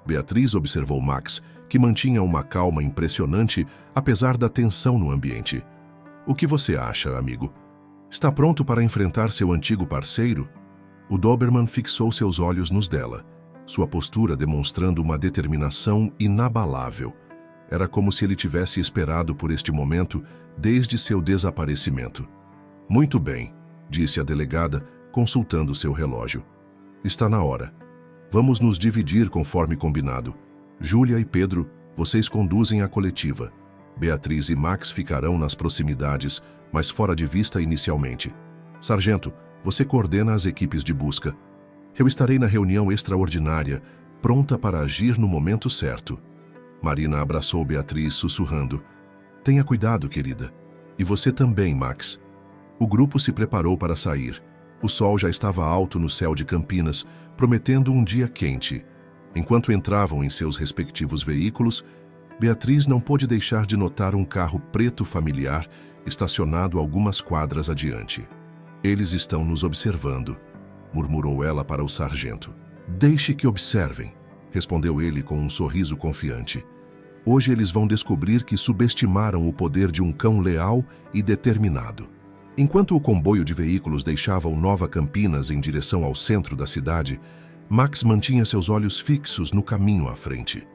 Beatriz observou Max, que mantinha uma calma impressionante apesar da tensão no ambiente. O que você acha, amigo? Está pronto para enfrentar seu antigo parceiro? O Doberman fixou seus olhos nos dela, sua postura demonstrando uma determinação inabalável. Era como se ele tivesse esperado por este momento desde seu desaparecimento. Muito bem, disse a delegada, consultando seu relógio. Está na hora. Vamos nos dividir conforme combinado. Júlia e Pedro, vocês conduzem a coletiva. Beatriz e Max ficarão nas proximidades, mas fora de vista inicialmente. Sargento, você coordena as equipes de busca. Eu estarei na reunião extraordinária, pronta para agir no momento certo. Marina abraçou Beatriz, sussurrando. Tenha cuidado, querida. E você também, Max. O grupo se preparou para sair. O sol já estava alto no céu de Campinas, prometendo um dia quente. Enquanto entravam em seus respectivos veículos, Beatriz não pôde deixar de notar um carro preto familiar estacionado algumas quadras adiante. Eles estão nos observando, murmurou ela para o sargento. Deixe que observem, respondeu ele com um sorriso confiante. Hoje eles vão descobrir que subestimaram o poder de um cão leal e determinado. Enquanto o comboio de veículos deixava o Nova Campinas em direção ao centro da cidade, Max mantinha seus olhos fixos no caminho à frente.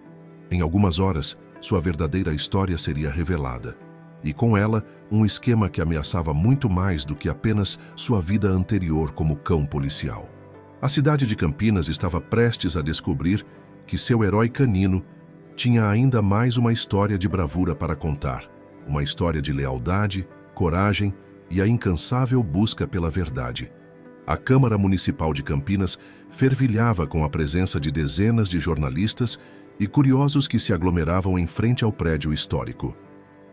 Em algumas horas, sua verdadeira história seria revelada. E com ela, um esquema que ameaçava muito mais do que apenas sua vida anterior como cão policial. A cidade de Campinas estava prestes a descobrir que seu herói canino tinha ainda mais uma história de bravura para contar. Uma história de lealdade, coragem e a incansável busca pela verdade. A Câmara Municipal de Campinas fervilhava com a presença de dezenas de jornalistas e curiosos que se aglomeravam em frente ao prédio histórico.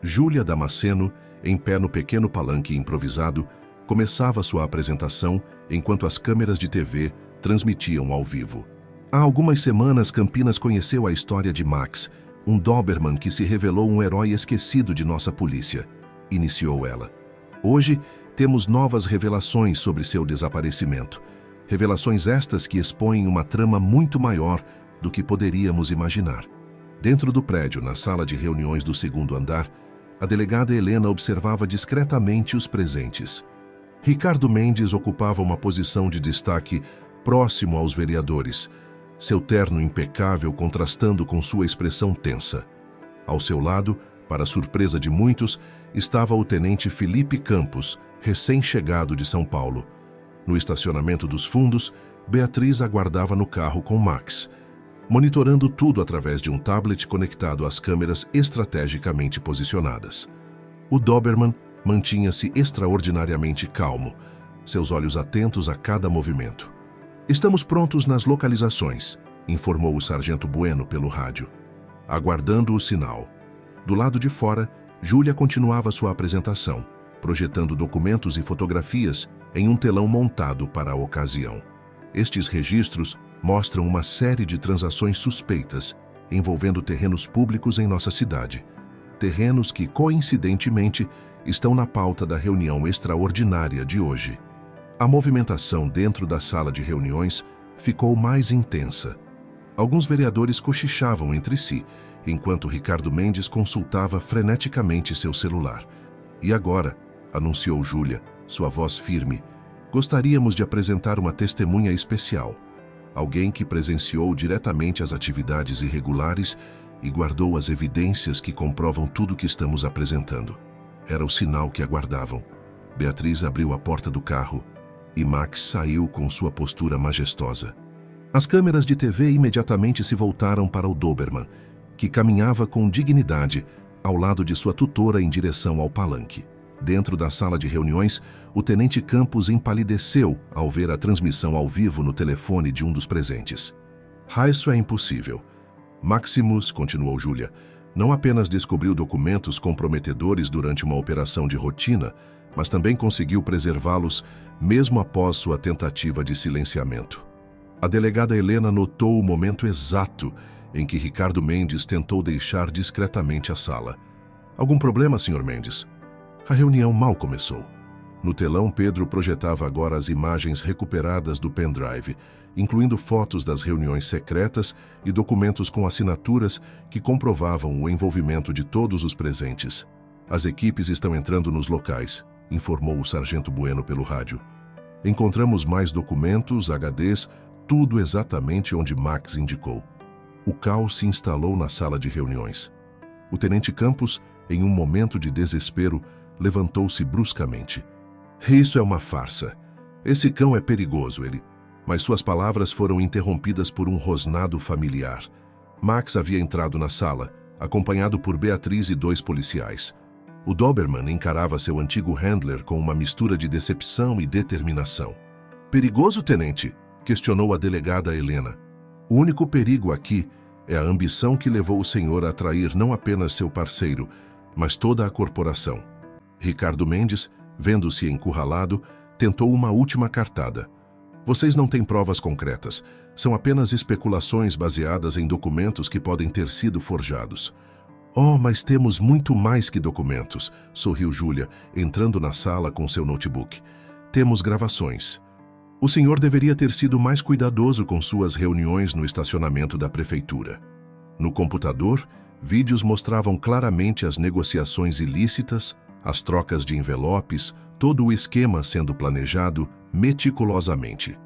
Júlia Damasceno, em pé no pequeno palanque improvisado, começava sua apresentação enquanto as câmeras de TV transmitiam ao vivo. Há algumas semanas, Campinas conheceu a história de Max, um Doberman que se revelou um herói esquecido de nossa polícia, iniciou ela. Hoje, temos novas revelações sobre seu desaparecimento. Revelações estas que expõem uma trama muito maior do que poderíamos imaginar. Dentro do prédio, na sala de reuniões do segundo andar, a delegada Helena observava discretamente os presentes. Ricardo Mendes ocupava uma posição de destaque próximo aos vereadores, seu terno impecável contrastando com sua expressão tensa. Ao seu lado, para surpresa de muitos, estava o tenente Felipe Campos, recém-chegado de São Paulo. No estacionamento dos fundos, Beatriz aguardava no carro com Max, monitorando tudo através de um tablet conectado às câmeras estrategicamente posicionadas. O Doberman mantinha-se extraordinariamente calmo, seus olhos atentos a cada movimento. Estamos prontos nas localizações, informou o sargento Bueno pelo rádio. Aguardando o sinal. Do lado de fora, Júlia continuava sua apresentação, projetando documentos e fotografias em um telão montado para a ocasião. Estes registros mostram uma série de transações suspeitas envolvendo terrenos públicos em nossa cidade. Terrenos que, coincidentemente, estão na pauta da reunião extraordinária de hoje. A movimentação dentro da sala de reuniões ficou mais intensa. Alguns vereadores cochichavam entre si, enquanto Ricardo Mendes consultava freneticamente seu celular. E agora, anunciou Júlia, sua voz firme, gostaríamos de apresentar uma testemunha especial. Alguém que presenciou diretamente as atividades irregulares e guardou as evidências que comprovam tudo o que estamos apresentando. Era o sinal que aguardavam. Beatriz abriu a porta do carro e Max saiu com sua postura majestosa. As câmeras de TV imediatamente se voltaram para o Doberman, que caminhava com dignidade ao lado de sua tutora em direção ao palanque. Dentro da sala de reuniões, o tenente Campos empalideceu ao ver a transmissão ao vivo no telefone de um dos presentes. Isso é impossível. Maximus, continuou Júlia, não apenas descobriu documentos comprometedores durante uma operação de rotina, mas também conseguiu preservá-los mesmo após sua tentativa de silenciamento. A delegada Helena notou o momento exato em que Ricardo Mendes tentou deixar discretamente a sala. Algum problema, Sr. Mendes? A reunião mal começou. No telão, Pedro projetava agora as imagens recuperadas do pendrive, incluindo fotos das reuniões secretas e documentos com assinaturas que comprovavam o envolvimento de todos os presentes. As equipes estão entrando nos locais, informou o sargento Bueno pelo rádio. Encontramos mais documentos, HDs, tudo exatamente onde Max indicou. O caos se instalou na sala de reuniões. O tenente Campos, em um momento de desespero, levantou-se bruscamente. Isso é uma farsa. Esse cão é perigoso, ele... Mas suas palavras foram interrompidas por um rosnado familiar. Max havia entrado na sala, acompanhado por Beatriz e 2 policiais. O Doberman encarava seu antigo handler com uma mistura de decepção e determinação. Perigoso, tenente? Questionou a delegada Helena. O único perigo aqui é a ambição que levou o senhor a trair não apenas seu parceiro, mas toda a corporação. Ricardo Mendes, vendo-se encurralado, tentou uma última cartada. Vocês não têm provas concretas. São apenas especulações baseadas em documentos que podem ter sido forjados. Oh, mas temos muito mais que documentos, sorriu Júlia, entrando na sala com seu notebook. Temos gravações. O senhor deveria ter sido mais cuidadoso com suas reuniões no estacionamento da prefeitura. No computador, vídeos mostravam claramente as negociações ilícitas, as trocas de envelopes, todo o esquema sendo planejado meticulosamente.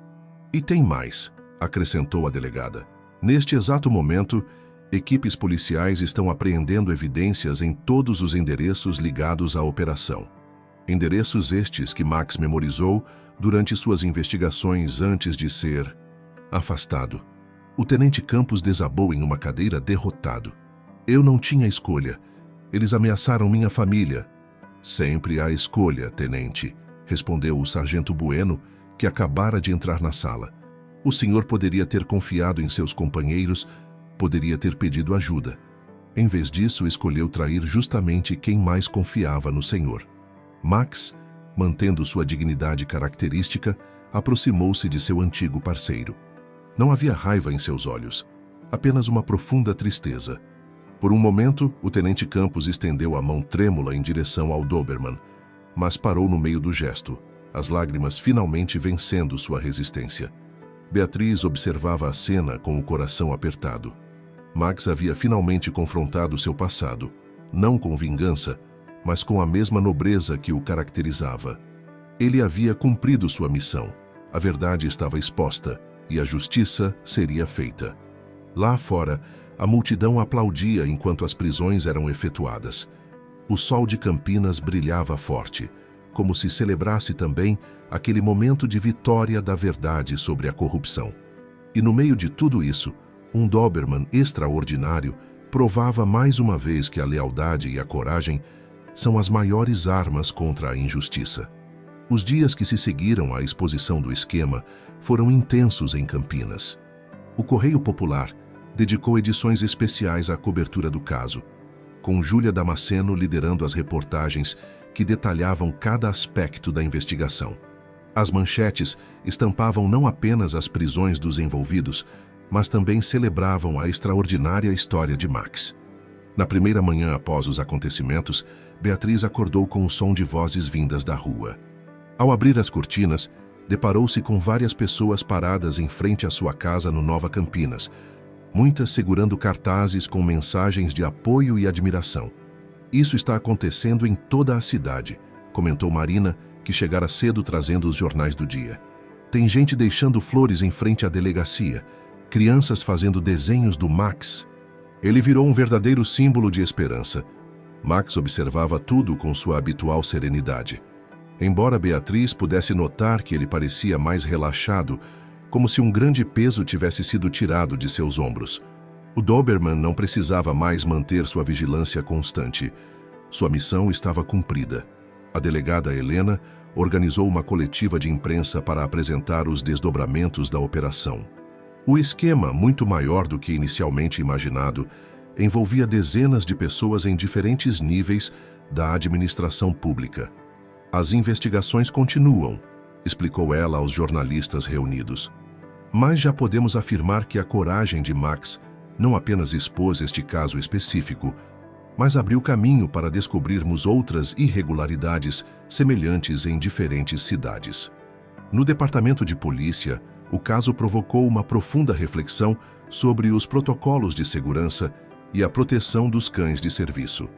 E tem mais, acrescentou a delegada. Neste exato momento, equipes policiais estão apreendendo evidências em todos os endereços ligados à operação. Endereços estes que Max memorizou durante suas investigações antes de ser afastado. O tenente Campos desabou em uma cadeira derrotado. Eu não tinha escolha. Eles ameaçaram minha família. Sempre há escolha, tenente, respondeu o sargento Bueno, que acabara de entrar na sala. O senhor poderia ter confiado em seus companheiros, poderia ter pedido ajuda. Em vez disso, escolheu trair justamente quem mais confiava no senhor. Max, mantendo sua dignidade característica, aproximou-se de seu antigo parceiro. Não havia raiva em seus olhos, apenas uma profunda tristeza. Por um momento, o tenente Campos estendeu a mão trêmula em direção ao Doberman, mas parou no meio do gesto, as lágrimas finalmente vencendo sua resistência. Beatriz observava a cena com o coração apertado. Max havia finalmente confrontado seu passado, não com vingança, mas com a mesma nobreza que o caracterizava. Ele havia cumprido sua missão, a verdade estava exposta e a justiça seria feita. Lá fora, a multidão aplaudia enquanto as prisões eram efetuadas. O sol de Campinas brilhava forte, como se celebrasse também aquele momento de vitória da verdade sobre a corrupção. E no meio de tudo isso, um Doberman extraordinário provava mais uma vez que a lealdade e a coragem são as maiores armas contra a injustiça. Os dias que se seguiram à exposição do esquema foram intensos em Campinas. O Correio Popular dedicou edições especiais à cobertura do caso, com Júlia Damasceno liderando as reportagens que detalhavam cada aspecto da investigação. As manchetes estampavam não apenas as prisões dos envolvidos, mas também celebravam a extraordinária história de Max. Na primeira manhã após os acontecimentos, Beatriz acordou com o som de vozes vindas da rua. Ao abrir as cortinas, deparou-se com várias pessoas paradas em frente à sua casa no Nova Campinas, muitas segurando cartazes com mensagens de apoio e admiração. Isso está acontecendo em toda a cidade, comentou Marina, que chegara cedo trazendo os jornais do dia. Tem gente deixando flores em frente à delegacia, crianças fazendo desenhos do Max. Ele virou um verdadeiro símbolo de esperança. Max observava tudo com sua habitual serenidade. Embora Beatriz pudesse notar que ele parecia mais relaxado, como se um grande peso tivesse sido tirado de seus ombros. O Doberman não precisava mais manter sua vigilância constante. Sua missão estava cumprida. A delegada Helena organizou uma coletiva de imprensa para apresentar os desdobramentos da operação. O esquema, muito maior do que inicialmente imaginado, envolvia dezenas de pessoas em diferentes níveis da administração pública. As investigações continuam, explicou ela aos jornalistas reunidos. Mas já podemos afirmar que a coragem de Max não apenas expôs este caso específico, mas abriu caminho para descobrirmos outras irregularidades semelhantes em diferentes cidades. No departamento de polícia, o caso provocou uma profunda reflexão sobre os protocolos de segurança e a proteção dos cães de serviço.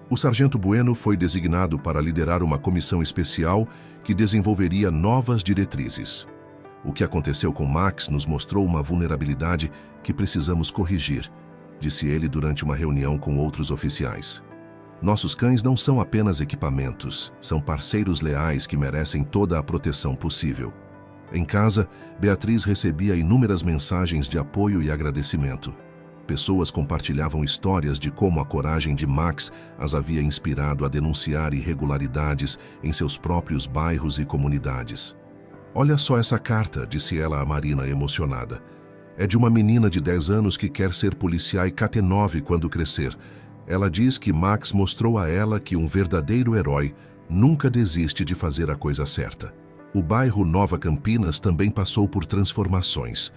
O sargento Bueno foi designado para liderar uma comissão especial que desenvolveria novas diretrizes. O que aconteceu com Max nos mostrou uma vulnerabilidade que precisamos corrigir, disse ele durante uma reunião com outros oficiais. Nossos cães não são apenas equipamentos, são parceiros leais que merecem toda a proteção possível. Em casa, Beatriz recebia inúmeras mensagens de apoio e agradecimento. Pessoas compartilhavam histórias de como a coragem de Max as havia inspirado a denunciar irregularidades em seus próprios bairros e comunidades. Olha só essa carta, disse ela a Marina emocionada. É de uma menina de 10 anos que quer ser policial Kt9 quando crescer. Ela diz que Max mostrou a ela que um verdadeiro herói nunca desiste de fazer a coisa certa. O bairro Nova Campinas também passou por transformações.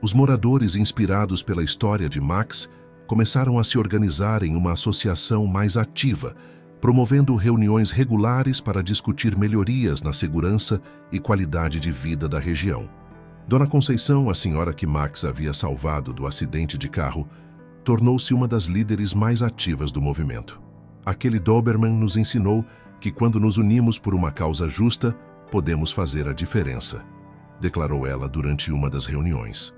Os moradores, inspirados pela história de Max, começaram a se organizar em uma associação mais ativa, promovendo reuniões regulares para discutir melhorias na segurança e qualidade de vida da região. Dona Conceição, a senhora que Max havia salvado do acidente de carro, tornou-se uma das líderes mais ativas do movimento. Aquele Doberman nos ensinou que quando nos unimos por uma causa justa, podemos fazer a diferença, declarou ela durante uma das reuniões.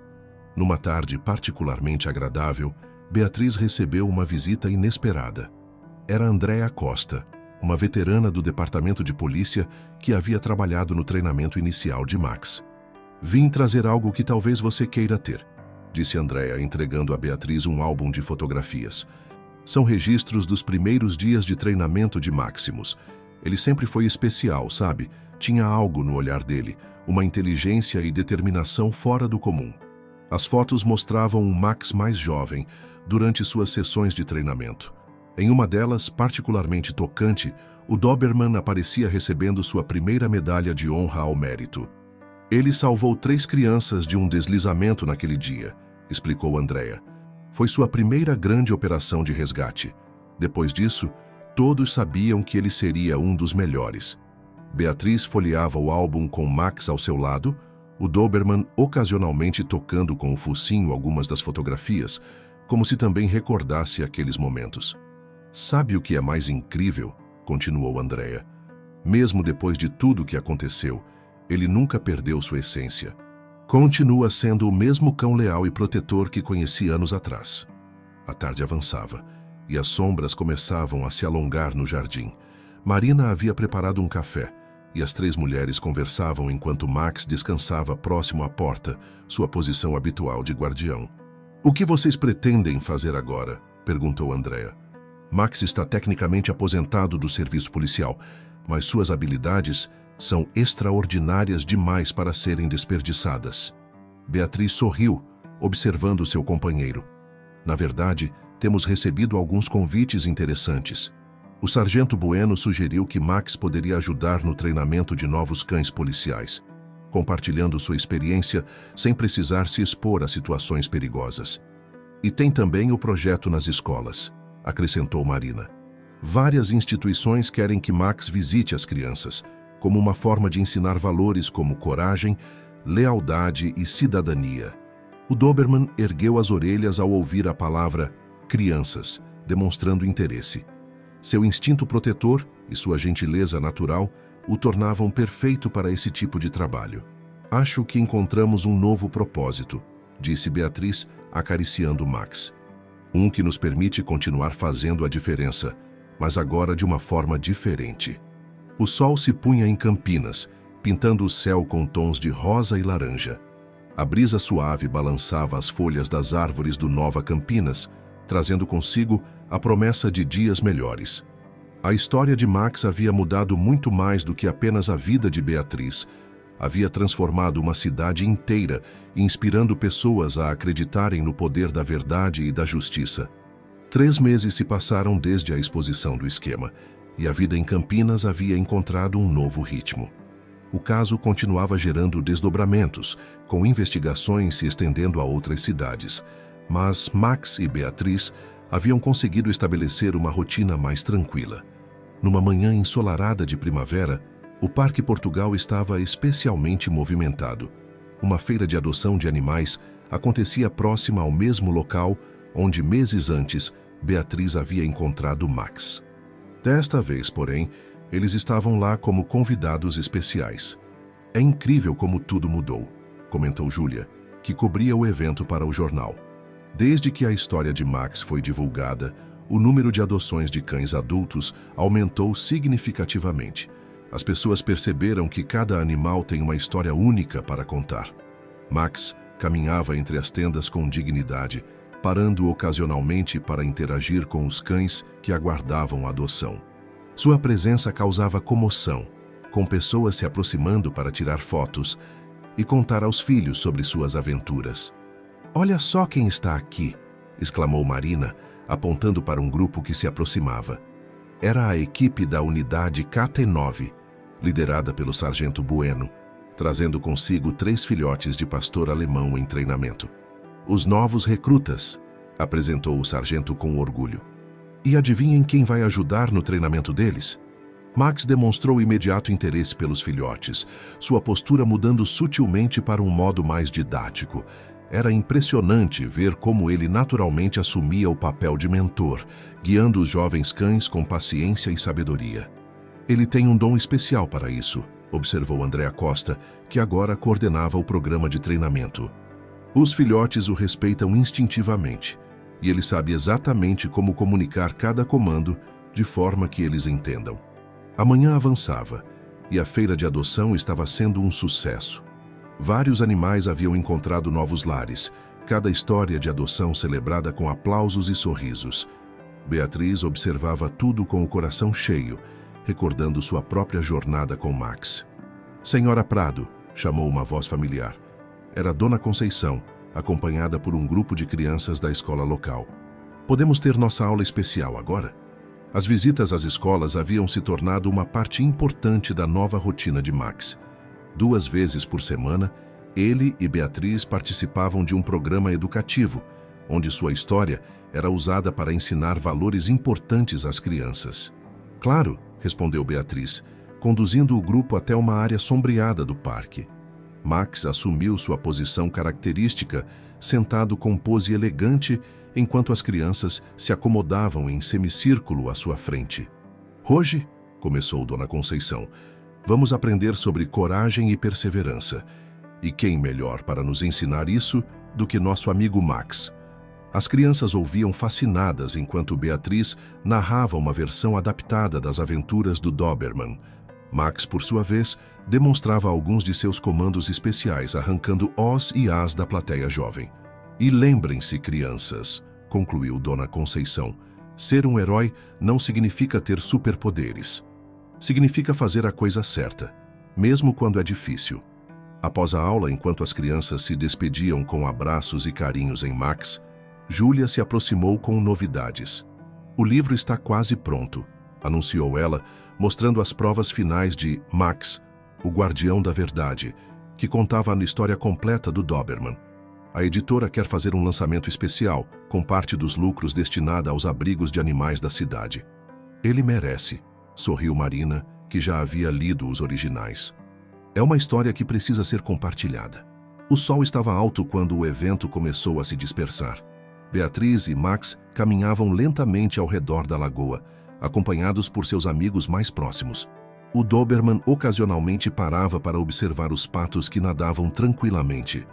Numa tarde particularmente agradável, Beatriz recebeu uma visita inesperada. Era Andréa Costa, uma veterana do departamento de polícia que havia trabalhado no treinamento inicial de Max. Vim trazer algo que talvez você queira ter, disse Andréa, entregando a Beatriz um álbum de fotografias. São registros dos primeiros dias de treinamento de Maximus. Ele sempre foi especial, sabe? Tinha algo no olhar dele, uma inteligência e determinação fora do comum. As fotos mostravam um Max mais jovem durante suas sessões de treinamento. Em uma delas, particularmente tocante, o Doberman aparecia recebendo sua primeira medalha de honra ao mérito. Ele salvou 3 crianças de um deslizamento naquele dia, explicou Andréa. Foi sua primeira grande operação de resgate. Depois disso, todos sabiam que ele seria um dos melhores. Beatriz folheava o álbum com Max ao seu lado, o Doberman ocasionalmente tocando com o focinho algumas das fotografias, como se também recordasse aqueles momentos. Sabe o que é mais incrível? Continuou Andréa. Mesmo depois de tudo que aconteceu, ele nunca perdeu sua essência. Continua sendo o mesmo cão leal e protetor que conheci anos atrás. A tarde avançava, e as sombras começavam a se alongar no jardim. Marina havia preparado um café, e as 3 mulheres conversavam enquanto Max descansava próximo à porta, sua posição habitual de guardião. O que vocês pretendem fazer agora? Perguntou Andréa. Max está tecnicamente aposentado do serviço policial, mas suas habilidades são extraordinárias demais para serem desperdiçadas. Beatriz sorriu, observando seu companheiro. Na verdade, temos recebido alguns convites interessantes. O sargento Bueno sugeriu que Max poderia ajudar no treinamento de novos cães policiais, compartilhando sua experiência sem precisar se expor a situações perigosas. E tem também o projeto nas escolas, acrescentou Marina. Várias instituições querem que Max visite as crianças, como uma forma de ensinar valores como coragem, lealdade e cidadania. O Doberman ergueu as orelhas ao ouvir a palavra crianças, demonstrando interesse. Seu instinto protetor e sua gentileza natural o tornavam perfeito para esse tipo de trabalho. Acho que encontramos um novo propósito, disse Beatriz, acariciando Max. Um que nos permite continuar fazendo a diferença, mas agora de uma forma diferente. O sol se punha em Campinas, pintando o céu com tons de rosa e laranja. A brisa suave balançava as folhas das árvores do Nova Campinas, trazendo consigo a promessa de dias melhores. A história de Max havia mudado muito mais do que apenas a vida de Beatriz. Havia transformado uma cidade inteira, inspirando pessoas a acreditarem no poder da verdade e da justiça. 3 meses se passaram desde a exposição do esquema, e a vida em Campinas havia encontrado um novo ritmo. O caso continuava gerando desdobramentos, com investigações se estendendo a outras cidades, mas Max e Beatriz haviam conseguido estabelecer uma rotina mais tranquila. Numa manhã ensolarada de primavera, o Parque Portugal estava especialmente movimentado. Uma feira de adoção de animais acontecia próxima ao mesmo local onde, meses antes, Beatriz havia encontrado Max. Desta vez, porém, eles estavam lá como convidados especiais. É incrível como tudo mudou, comentou Júlia, que cobria o evento para o jornal. Desde que a história de Max foi divulgada, o número de adoções de cães adultos aumentou significativamente. As pessoas perceberam que cada animal tem uma história única para contar. Max caminhava entre as tendas com dignidade, parando ocasionalmente para interagir com os cães que aguardavam a adoção. Sua presença causava comoção, com pessoas se aproximando para tirar fotos e contar aos filhos sobre suas aventuras. "Olha só quem está aqui!" exclamou Marina, apontando para um grupo que se aproximava. Era a equipe da unidade KT9, liderada pelo Sargento Bueno, trazendo consigo 3 filhotes de pastor alemão em treinamento. "Os novos recrutas", apresentou o sargento com orgulho. "E adivinhem quem vai ajudar no treinamento deles?" Max demonstrou imediato interesse pelos filhotes, sua postura mudando sutilmente para um modo mais didático. Era impressionante ver como ele naturalmente assumia o papel de mentor, guiando os jovens cães com paciência e sabedoria. "Ele tem um dom especial para isso", observou Andréa Costa, que agora coordenava o programa de treinamento. "Os filhotes o respeitam instintivamente, e ele sabe exatamente como comunicar cada comando de forma que eles entendam." A manhã avançava, e a feira de adoção estava sendo um sucesso. Vários animais haviam encontrado novos lares, cada história de adoção celebrada com aplausos e sorrisos. Beatriz observava tudo com o coração cheio, recordando sua própria jornada com Max. "Senhora Prado", chamou uma voz familiar. Era Dona Conceição, acompanhada por um grupo de crianças da escola local. "Podemos ter nossa aula especial agora?" As visitas às escolas haviam se tornado uma parte importante da nova rotina de Max. 2 vezes por semana, ele e Beatriz participavam de um programa educativo, onde sua história era usada para ensinar valores importantes às crianças. "Claro", respondeu Beatriz, conduzindo o grupo até uma área sombreada do parque. Max assumiu sua posição característica, sentado com pose elegante, enquanto as crianças se acomodavam em semicírculo à sua frente. "Hoje", começou Dona Conceição, "vamos aprender sobre coragem e perseverança. E quem melhor para nos ensinar isso do que nosso amigo Max?" As crianças ouviam fascinadas enquanto Beatriz narrava uma versão adaptada das aventuras do Doberman. Max, por sua vez, demonstrava alguns de seus comandos especiais, arrancando os e as da plateia jovem. "E lembrem-se, crianças", concluiu Dona Conceição, "ser um herói não significa ter superpoderes. Significa fazer a coisa certa, mesmo quando é difícil." Após a aula, enquanto as crianças se despediam com abraços e carinhos em Max, Júlia se aproximou com novidades. "O livro está quase pronto", anunciou ela, mostrando as provas finais de Max, o Guardião da Verdade, que contava a história completa do Doberman. A editora quer fazer um lançamento especial, com parte dos lucros destinada aos abrigos de animais da cidade. "Ele merece", sorriu Marina, que já havia lido os originais. "É uma história que precisa ser compartilhada." O sol estava alto quando o evento começou a se dispersar. Beatriz e Max caminhavam lentamente ao redor da lagoa, acompanhados por seus amigos mais próximos. O Doberman ocasionalmente parava para observar os patos que nadavam tranquilamente,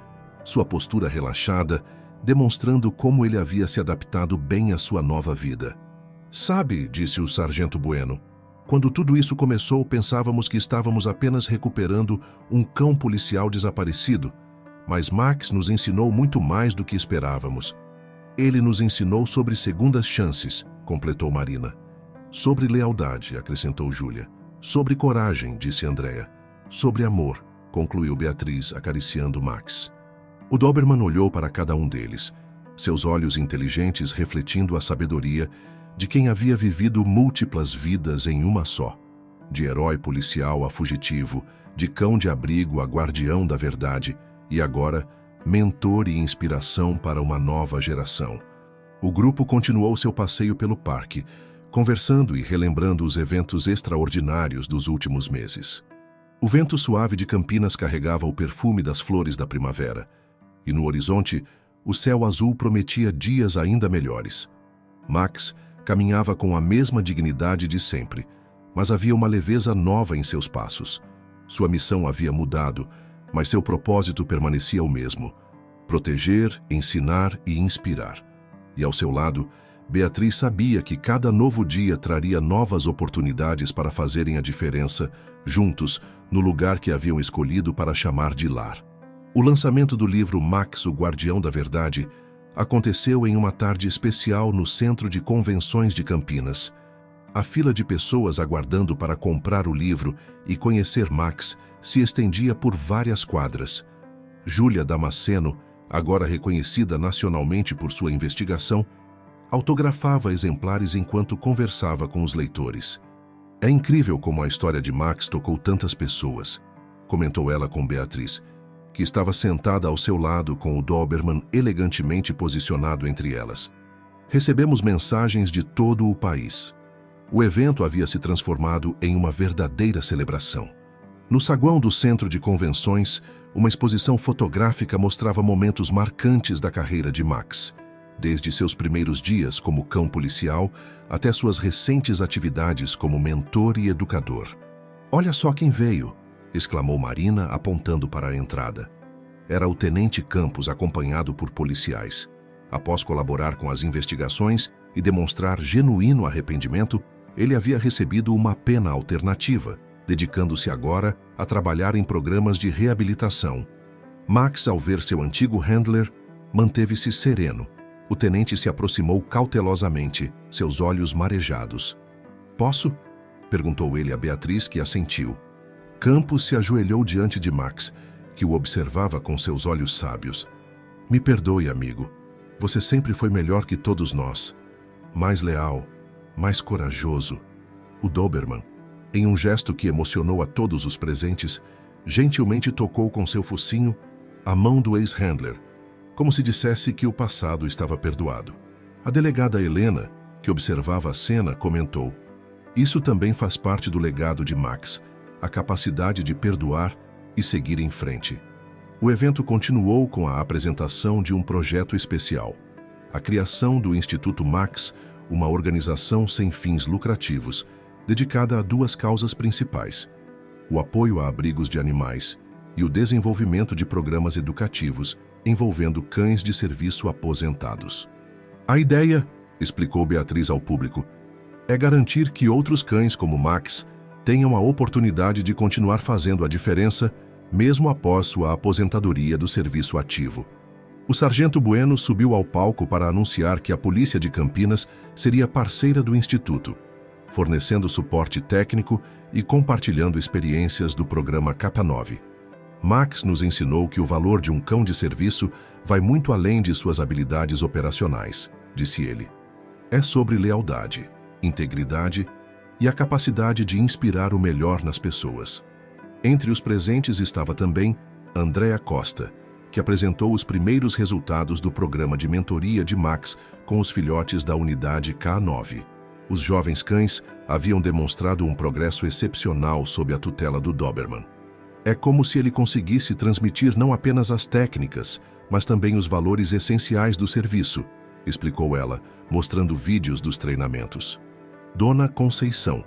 sua postura relaxada, demonstrando como ele havia se adaptado bem à sua nova vida. "Sabe", disse o Sargento Bueno, "quando tudo isso começou, pensávamos que estávamos apenas recuperando um cão policial desaparecido, mas Max nos ensinou muito mais do que esperávamos. Ele nos ensinou sobre segundas chances", completou Marina. "Sobre lealdade", acrescentou Júlia. "Sobre coragem", disse Andréa. "Sobre amor", concluiu Beatriz, acariciando Max. O Doberman olhou para cada um deles, seus olhos inteligentes refletindo a sabedoria de quem havia vivido múltiplas vidas em uma só. De herói policial a fugitivo, de cão de abrigo a guardião da verdade, e agora, mentor e inspiração para uma nova geração. O grupo continuou seu passeio pelo parque, conversando e relembrando os eventos extraordinários dos últimos meses. O vento suave de Campinas carregava o perfume das flores da primavera, e no horizonte, o céu azul prometia dias ainda melhores. Max caminhava com a mesma dignidade de sempre, mas havia uma leveza nova em seus passos. Sua missão havia mudado, mas seu propósito permanecia o mesmo: proteger, ensinar e inspirar. E ao seu lado, Beatriz sabia que cada novo dia traria novas oportunidades para fazerem a diferença, juntos, no lugar que haviam escolhido para chamar de lar. O lançamento do livro Max, o Guardião da Verdade, aconteceu em uma tarde especial no Centro de Convenções de Campinas. A fila de pessoas aguardando para comprar o livro e conhecer Max se estendia por várias quadras. Júlia Damasceno, agora reconhecida nacionalmente por sua investigação, autografava exemplares enquanto conversava com os leitores. É incrível como a história de Max tocou tantas pessoas, comentou ela com Beatriz, que estava sentada ao seu lado com o Doberman elegantemente posicionado entre elas. Recebemos mensagens de todo o país. O evento havia se transformado em uma verdadeira celebração. No saguão do Centro de Convenções, uma exposição fotográfica mostrava momentos marcantes da carreira de Max, desde seus primeiros dias como cão policial até suas recentes atividades como mentor e educador. "Olha só quem veio!" exclamou Marina, apontando para a entrada. Era o Tenente Campos, acompanhado por policiais. Após colaborar com as investigações e demonstrar genuíno arrependimento, ele havia recebido uma pena alternativa, dedicando-se agora a trabalhar em programas de reabilitação. Max, ao ver seu antigo handler, manteve-se sereno. O tenente se aproximou cautelosamente, seus olhos marejados. "Posso?" perguntou ele a Beatriz, que assentiu. Campos se ajoelhou diante de Max, que o observava com seus olhos sábios. "Me perdoe, amigo. Você sempre foi melhor que todos nós. Mais leal, mais corajoso." O Doberman, em um gesto que emocionou a todos os presentes, gentilmente tocou com seu focinho a mão do ex-handler, como se dissesse que o passado estava perdoado. A delegada Helena, que observava a cena, comentou: "Isso também faz parte do legado de Max, a capacidade de perdoar e seguir em frente." O evento continuou com a apresentação de um projeto especial: a criação do Instituto Max, uma organização sem fins lucrativos, dedicada a duas causas principais: o apoio a abrigos de animais e o desenvolvimento de programas educativos envolvendo cães de serviço aposentados. "A ideia", explicou Beatriz ao público, "é garantir que outros cães como Max tenham a oportunidade de continuar fazendo a diferença mesmo após sua aposentadoria do serviço ativo." O Sargento Bueno subiu ao palco para anunciar que a Polícia de Campinas seria parceira do Instituto, fornecendo suporte técnico e compartilhando experiências do programa Capa 9. "Max nos ensinou que o valor de um cão de serviço vai muito além de suas habilidades operacionais", disse ele. "É sobre lealdade, integridade e a capacidade de inspirar o melhor nas pessoas." Entre os presentes estava também Andréa Costa, que apresentou os primeiros resultados do programa de mentoria de Max com os filhotes da unidade K9. Os jovens cães haviam demonstrado um progresso excepcional sob a tutela do Doberman. "É como se ele conseguisse transmitir não apenas as técnicas, mas também os valores essenciais do serviço", explicou ela, mostrando vídeos dos treinamentos. Dona Conceição,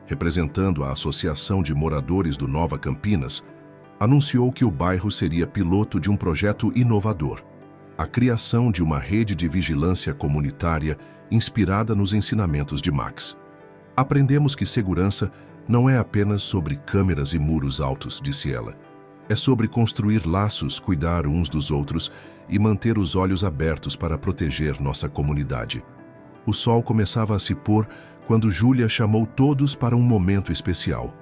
representando a Associação de Moradores do Nova Campinas, anunciou que o bairro seria piloto de um projeto inovador: a criação de uma rede de vigilância comunitária inspirada nos ensinamentos de Max. "Aprendemos que segurança não é apenas sobre câmeras e muros altos", disse ela. "É sobre construir laços, cuidar uns dos outros e manter os olhos abertos para proteger nossa comunidade." O sol começava a se pôr quando Júlia chamou todos para um momento especial.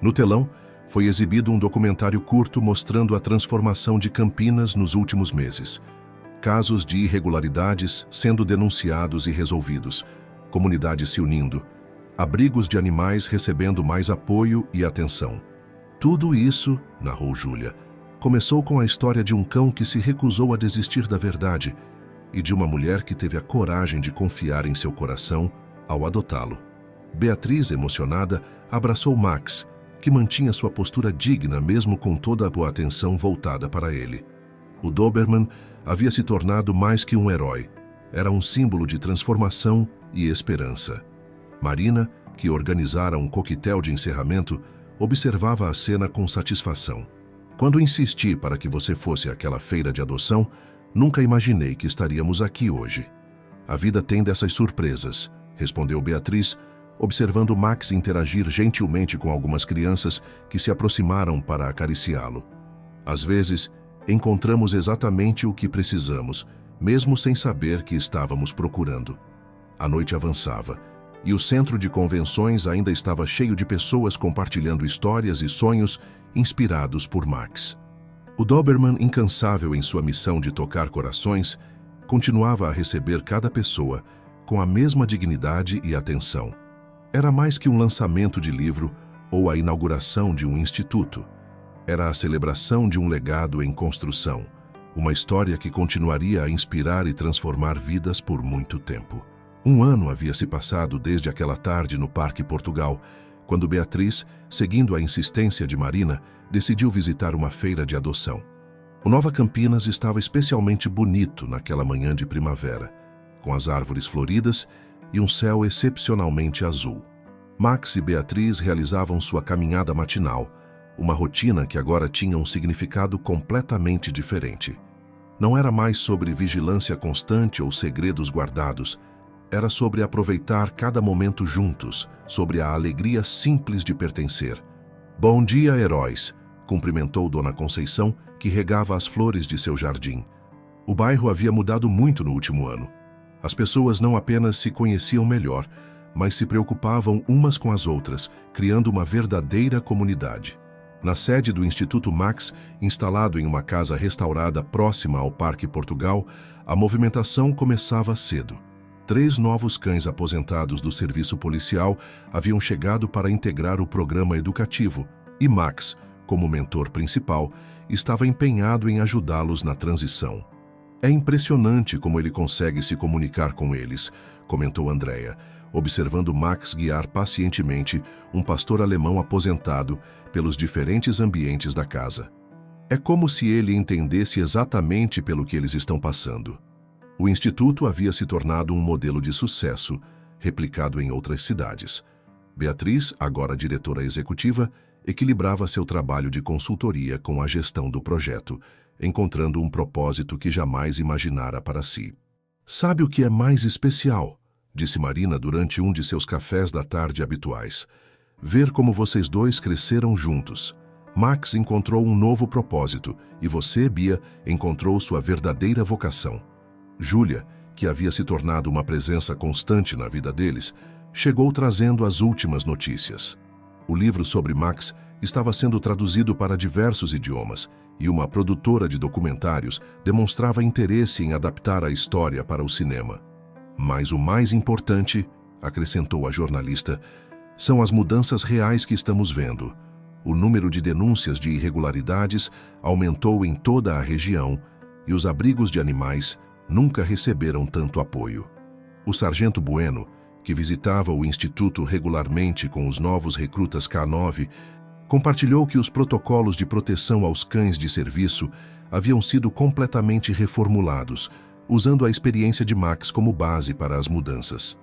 No telão, foi exibido um documentário curto mostrando a transformação de Campinas nos últimos meses. Casos de irregularidades sendo denunciados e resolvidos, comunidades se unindo, abrigos de animais recebendo mais apoio e atenção. "Tudo isso", narrou Júlia, "começou com a história de um cão que se recusou a desistir da verdade, e de uma mulher que teve a coragem de confiar em seu coração ao adotá-lo. Beatriz, emocionada, abraçou Max, que mantinha sua postura digna mesmo com toda a boa atenção voltada para ele. O Doberman havia se tornado mais que um herói. Era um símbolo de transformação e esperança. Marina, que organizara um coquetel de encerramento, observava a cena com satisfação. Quando insisti para que você fosse àquela feira de adoção, nunca imaginei que estaríamos aqui hoje. A vida tem dessas surpresas, respondeu Beatriz, observando Max interagir gentilmente com algumas crianças que se aproximaram para acariciá-lo. Às vezes, encontramos exatamente o que precisamos, mesmo sem saber que estávamos procurando. A noite avançava, e o centro de convenções ainda estava cheio de pessoas compartilhando histórias e sonhos inspirados por Max. O Doberman, incansável em sua missão de tocar corações, continuava a receber cada pessoa com a mesma dignidade e atenção. Era mais que um lançamento de livro ou a inauguração de um instituto. Era a celebração de um legado em construção, uma história que continuaria a inspirar e transformar vidas por muito tempo. Um ano havia se passado desde aquela tarde no Parque Portugal, quando Beatriz, seguindo a insistência de Marina, decidiu visitar uma feira de adoção. O Nova Campinas estava especialmente bonito naquela manhã de primavera, com as árvores floridas e um céu excepcionalmente azul. Max e Beatriz realizavam sua caminhada matinal, uma rotina que agora tinha um significado completamente diferente. Não era mais sobre vigilância constante ou segredos guardados. Era sobre aproveitar cada momento juntos, sobre a alegria simples de pertencer. Bom dia, heróis, cumprimentou Dona Conceição, que regava as flores de seu jardim. O bairro havia mudado muito no último ano. As pessoas não apenas se conheciam melhor, mas se preocupavam umas com as outras, criando uma verdadeira comunidade. Na sede do Instituto Max, instalado em uma casa restaurada próxima ao Parque Portugal, a movimentação começava cedo. 3 novos cães aposentados do serviço policial haviam chegado para integrar o programa educativo e Max, como mentor principal, estava empenhado em ajudá-los na transição. É impressionante como ele consegue se comunicar com eles, comentou Andrea, observando Max guiar pacientemente um pastor alemão aposentado pelos diferentes ambientes da casa. É como se ele entendesse exatamente pelo que eles estão passando. O Instituto havia se tornado um modelo de sucesso, replicado em outras cidades. Beatriz, agora diretora executiva, equilibrava seu trabalho de consultoria com a gestão do projeto, encontrando um propósito que jamais imaginara para si. Sabe o que é mais especial? Disse Marina durante um de seus cafés da tarde habituais. Ver como vocês dois cresceram juntos. Max encontrou um novo propósito e você, Bia, encontrou sua verdadeira vocação. Júlia, que havia se tornado uma presença constante na vida deles, chegou trazendo as últimas notícias. O livro sobre Max estava sendo traduzido para diversos idiomas e uma produtora de documentários demonstrava interesse em adaptar a história para o cinema. Mas o mais importante, acrescentou a jornalista, são as mudanças reais que estamos vendo. O número de denúncias de irregularidades aumentou em toda a região e os abrigos de animais nunca receberam tanto apoio. O sargento Bueno, que visitava o Instituto regularmente com os novos recrutas K9, compartilhou que os protocolos de proteção aos cães de serviço haviam sido completamente reformulados, usando a experiência de Max como base para as mudanças.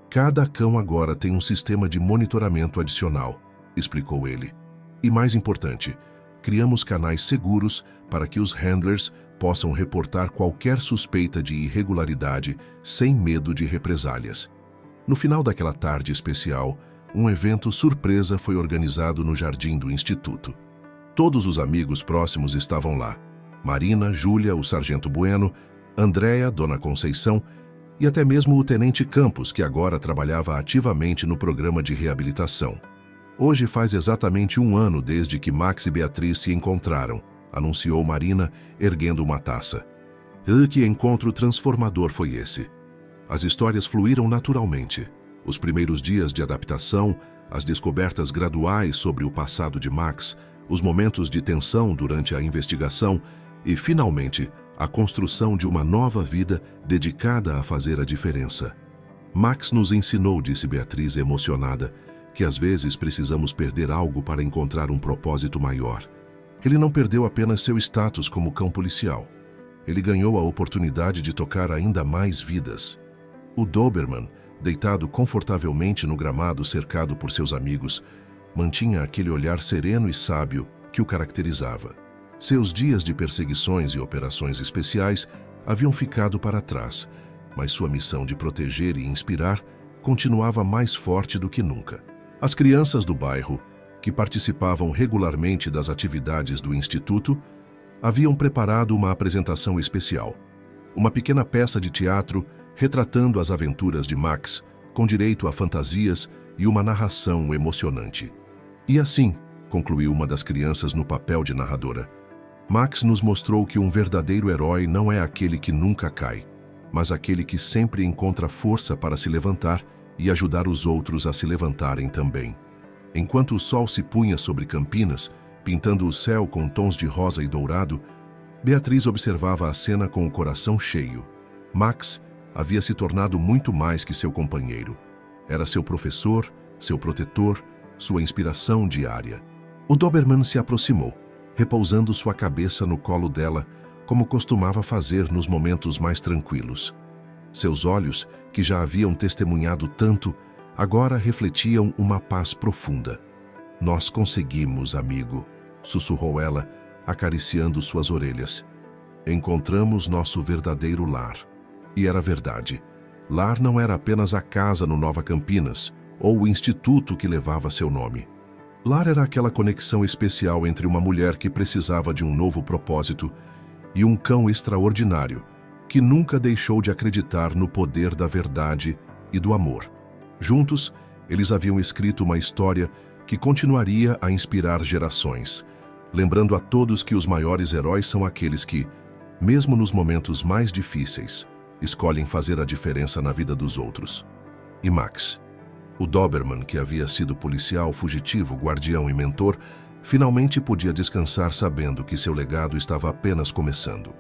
Cada cão agora tem um sistema de monitoramento adicional, explicou ele. E mais importante, criamos canais seguros para que os handlers possam reportar qualquer suspeita de irregularidade sem medo de represálias. No final daquela tarde especial, um evento surpresa foi organizado no jardim do Instituto. Todos os amigos próximos estavam lá. Marina, Júlia, o sargento Bueno, Andrea, Dona Conceição e até mesmo o tenente Campos, que agora trabalhava ativamente no programa de reabilitação. Hoje faz exatamente 1 ano desde que Max e Beatriz se encontraram, anunciou Marina, erguendo uma taça. Que encontro transformador foi esse! As histórias fluíram naturalmente. Os primeiros dias de adaptação, as descobertas graduais sobre o passado de Max, os momentos de tensão durante a investigação e, finalmente, a construção de uma nova vida dedicada a fazer a diferença. Max nos ensinou, disse Beatriz emocionada, que às vezes precisamos perder algo para encontrar um propósito maior. Ele não perdeu apenas seu status como cão policial. Ele ganhou a oportunidade de tocar ainda mais vidas. O Doberman, deitado confortavelmente no gramado cercado por seus amigos, mantinha aquele olhar sereno e sábio que o caracterizava. Seus dias de perseguições e operações especiais haviam ficado para trás, mas sua missão de proteger e inspirar continuava mais forte do que nunca. As crianças do bairro, que participavam regularmente das atividades do Instituto, haviam preparado uma apresentação especial. Uma pequena peça de teatro retratando as aventuras de Max, com direito a fantasias e uma narração emocionante. E assim, concluiu uma das crianças no papel de narradora, Max nos mostrou que um verdadeiro herói não é aquele que nunca cai, mas aquele que sempre encontra força para se levantar e ajudar os outros a se levantarem também. Enquanto o sol se punha sobre Campinas, pintando o céu com tons de rosa e dourado, Beatriz observava a cena com o coração cheio. Max havia se tornado muito mais que seu companheiro. Era seu professor, seu protetor, sua inspiração diária. O Doberman se aproximou, repousando sua cabeça no colo dela, como costumava fazer nos momentos mais tranquilos. Seus olhos, que já haviam testemunhado tanto, agora refletiam uma paz profunda. "Nós conseguimos, amigo", sussurrou ela, acariciando suas orelhas. "Encontramos nosso verdadeiro lar." E era verdade. Lar não era apenas a casa no Nova Campinas, ou o instituto que levava seu nome. Lar era aquela conexão especial entre uma mulher que precisava de um novo propósito e um cão extraordinário, que nunca deixou de acreditar no poder da verdade e do amor. Juntos, eles haviam escrito uma história que continuaria a inspirar gerações, lembrando a todos que os maiores heróis são aqueles que, mesmo nos momentos mais difíceis, escolhem fazer a diferença na vida dos outros. E Max, o Doberman, que havia sido policial, fugitivo, guardião e mentor, finalmente podia descansar sabendo que seu legado estava apenas começando.